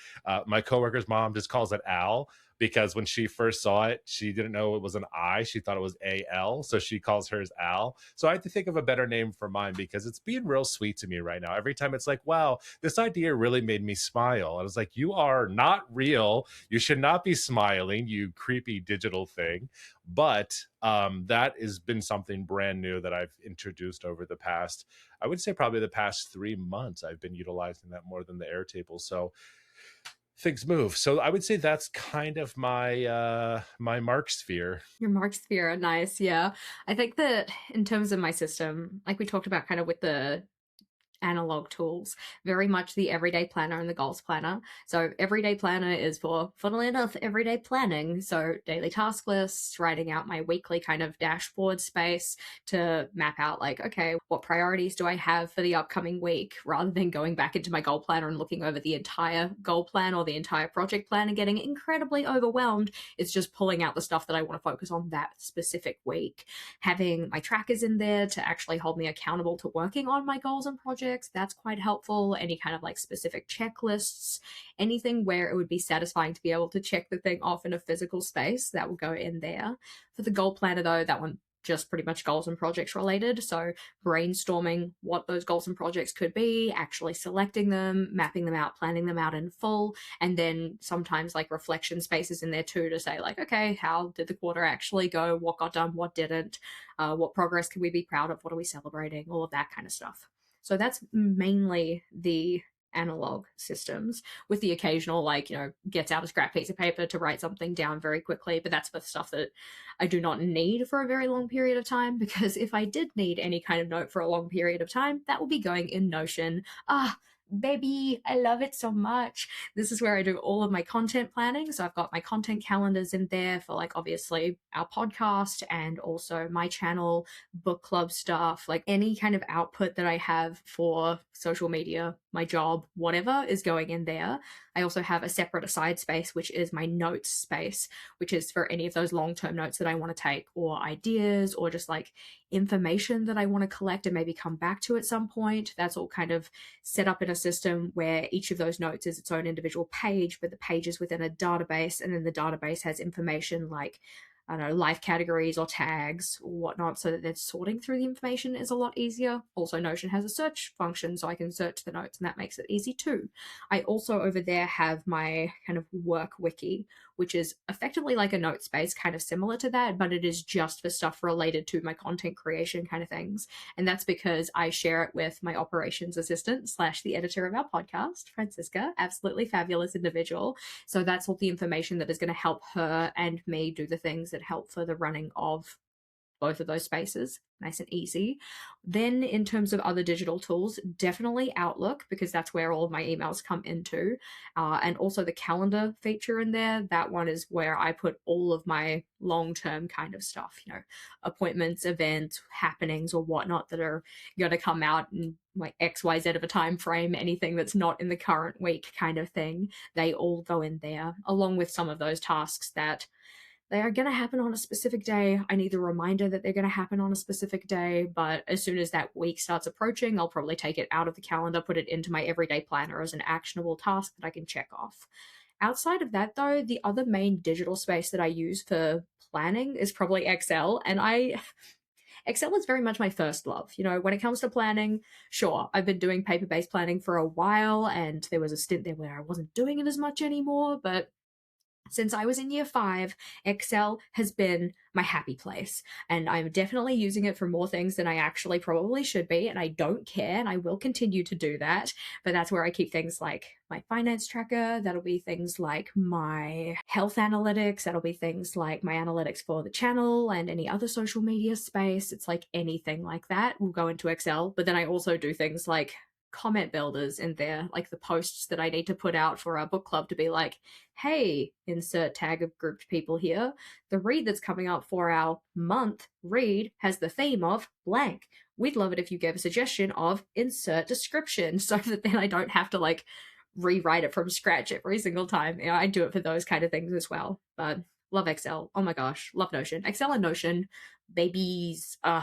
My coworker's mom just calls it Al because when she first saw it, she didn't know it was an I. She thought it was AL. So she calls hers Al. So I had to think of a better name for mine because it's being real sweet to me right now. Every time it's like, wow, this idea really made me smile. I was like, you are not real. You should not be smiling, you creepy digital thing. But that has been something brand new that I've introduced over the past, I would say probably the past 3 months. I've been utilizing that more than the Airtable. So things move. So I would say that's kind of my mark sphere. Your mark sphere, nice. Yeah. I think that in terms of my system, like we talked about kind of with the analog tools, very much the everyday planner and the goals planner. So everyday planner is for, funnily enough, everyday planning. So daily task lists, writing out my weekly kind of dashboard space to map out like, okay, what priorities do I have for the upcoming week, rather than going back into my goal planner and looking over the entire goal plan or the entire project plan and getting incredibly overwhelmed. It's just pulling out the stuff that I want to focus on that specific week. Having my trackers in there to actually hold me accountable to working on my goals and projects projects, that's quite helpful. Any kind of like specific checklists, anything where it would be satisfying to be able to check the thing off in a physical space, that will go in there. For the goal planner, though, that one just pretty much goals and projects related. So brainstorming what those goals and projects could be, actually selecting them, mapping them out, planning them out in full, and then sometimes like reflection spaces in there too to say like, okay, how did the quarter actually go? What got done? What didn't? What progress can we be proud of? What are we celebrating? All of that kind of stuff. So that's mainly the analog systems, with the occasional like, gets out a scrap piece of paper to write something down very quickly, but that's for stuff that I do not need for a very long period of time, because if I did need any kind of note for a long period of time, that will be going in Notion. Baby, I love it so much. This is where I do all of my content planning. So I've got my content calendars in there for like obviously our podcast and also my channel, book club stuff, like any kind of output that I have for social media, my job, whatever is going in there. I also have a separate aside space, which is my notes space, which is for any of those long-term notes that I want to take, or ideas, or just like information that I want to collect and maybe come back to at some point. That's all kind of set up in a system where each of those notes is its own individual page, but the page is within a database, and then the database has information like, I don't know, life categories or tags or whatnot, so that then sorting through the information is a lot easier. Also, Notion has a search function, so I can search the notes, and that makes it easy too. I also over there have my kind of work wiki, which is effectively like a note space, kind of similar to that, but it is just for stuff related to my content creation kind of things. And that's because I share it with my operations assistant slash the editor of our podcast, Francisca, absolutely fabulous individual. So that's all the information that is going to help her and me do the things that help for the running of both of those spaces, nice and easy. Then in terms of other digital tools, definitely Outlook, because that's where all of my emails come into. And also the calendar feature in there. That one is where I put all of my long-term kind of stuff, appointments, events, happenings, or whatnot that are going to come out in like XYZ of a time frame, anything that's not in the current week kind of thing. They all go in there, along with some of those tasks that they are going to happen on a specific day. I need the reminder that they're going to happen on a specific day, but as soon as that week starts approaching, I'll probably take it out of the calendar, put it into my everyday planner as an actionable task that I can check off. Outside of that, though, the other main digital space that I use for planning is probably Excel, and Excel is very much my first love. When it comes to planning, sure, I've been doing paper-based planning for a while, and there was a stint there where I wasn't doing it as much anymore, but since I was in year 5, Excel has been my happy place, and I'm definitely using it for more things than I actually probably should be, and I don't care, and I will continue to do that. But that's where I keep things like my finance tracker, that'll be things like my health analytics, that'll be things like my analytics for the channel and any other social media space. It's like anything like that will go into Excel, but then I also do things like comment builders in there, like the posts that I need to put out for our book club to be like, hey, insert tag of grouped people here. The read that's coming up for our month read has the theme of blank. We'd love it if you gave a suggestion of insert description, so that then I don't have to like rewrite it from scratch every single time. I do it for those kind of things as well. But love Excel. Oh my gosh, love Notion. Excel and Notion, babies. Yeah,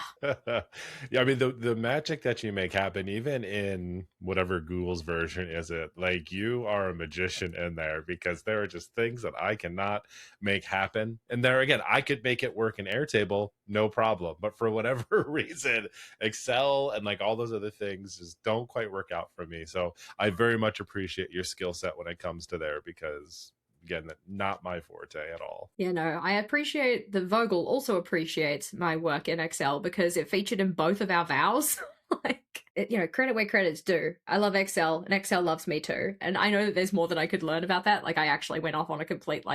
I mean the magic that you make happen even in whatever Google's version is it. Like you are a magician in there, because there are just things that I cannot make happen. And there again, I could make it work in Airtable, no problem. But for whatever reason, Excel and like all those other things just don't quite work out for me. So I very much appreciate your skill set when it comes to there, because again, not my forte at all. Yeah, no, I appreciate that Vogel also appreciates my work in Excel because it featured in both of our vows. Credit where credit's due. I love Excel, and Excel loves me too. And I know that there's more that I could learn about that. Like, I actually went off on a complete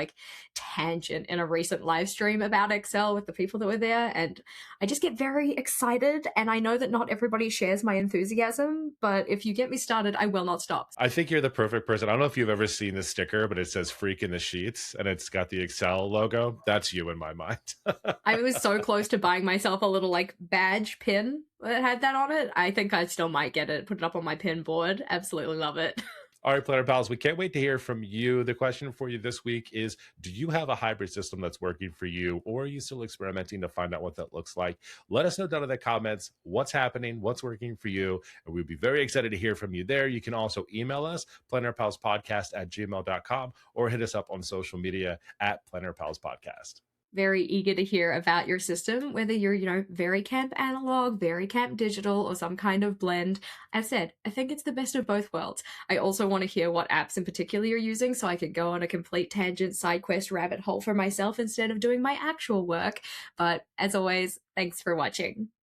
tangent in a recent live stream about Excel with the people that were there, and I just get very excited. And I know that not everybody shares my enthusiasm, but if you get me started, I will not stop. I think you're the perfect person. I don't know if you've ever seen the sticker, but it says "Freak in the Sheets" and it's got the Excel logo. That's you in my mind. I was so close to buying myself a little badge pin that had that on it. I think I still might get it, put it up on my pin board. Absolutely love it. All right, Planner Pals, we can't wait to hear from you. The question for you this week is: do you have a hybrid system that's working for you, or are you still experimenting to find out what that looks like? Let us know down in the comments what's happening, what's working for you, and we'd be very excited to hear from you there. You can also email us, plannerpalspodcast@gmail.com, or hit us up on social media at Planner Pals Podcast. Very eager to hear about your system, whether you're, very camp analog, very camp digital, or some kind of blend. As said, I think it's the best of both worlds. I also want to hear what apps in particular you're using so I could go on a complete tangent side quest rabbit hole for myself instead of doing my actual work. But as always, thanks for watching.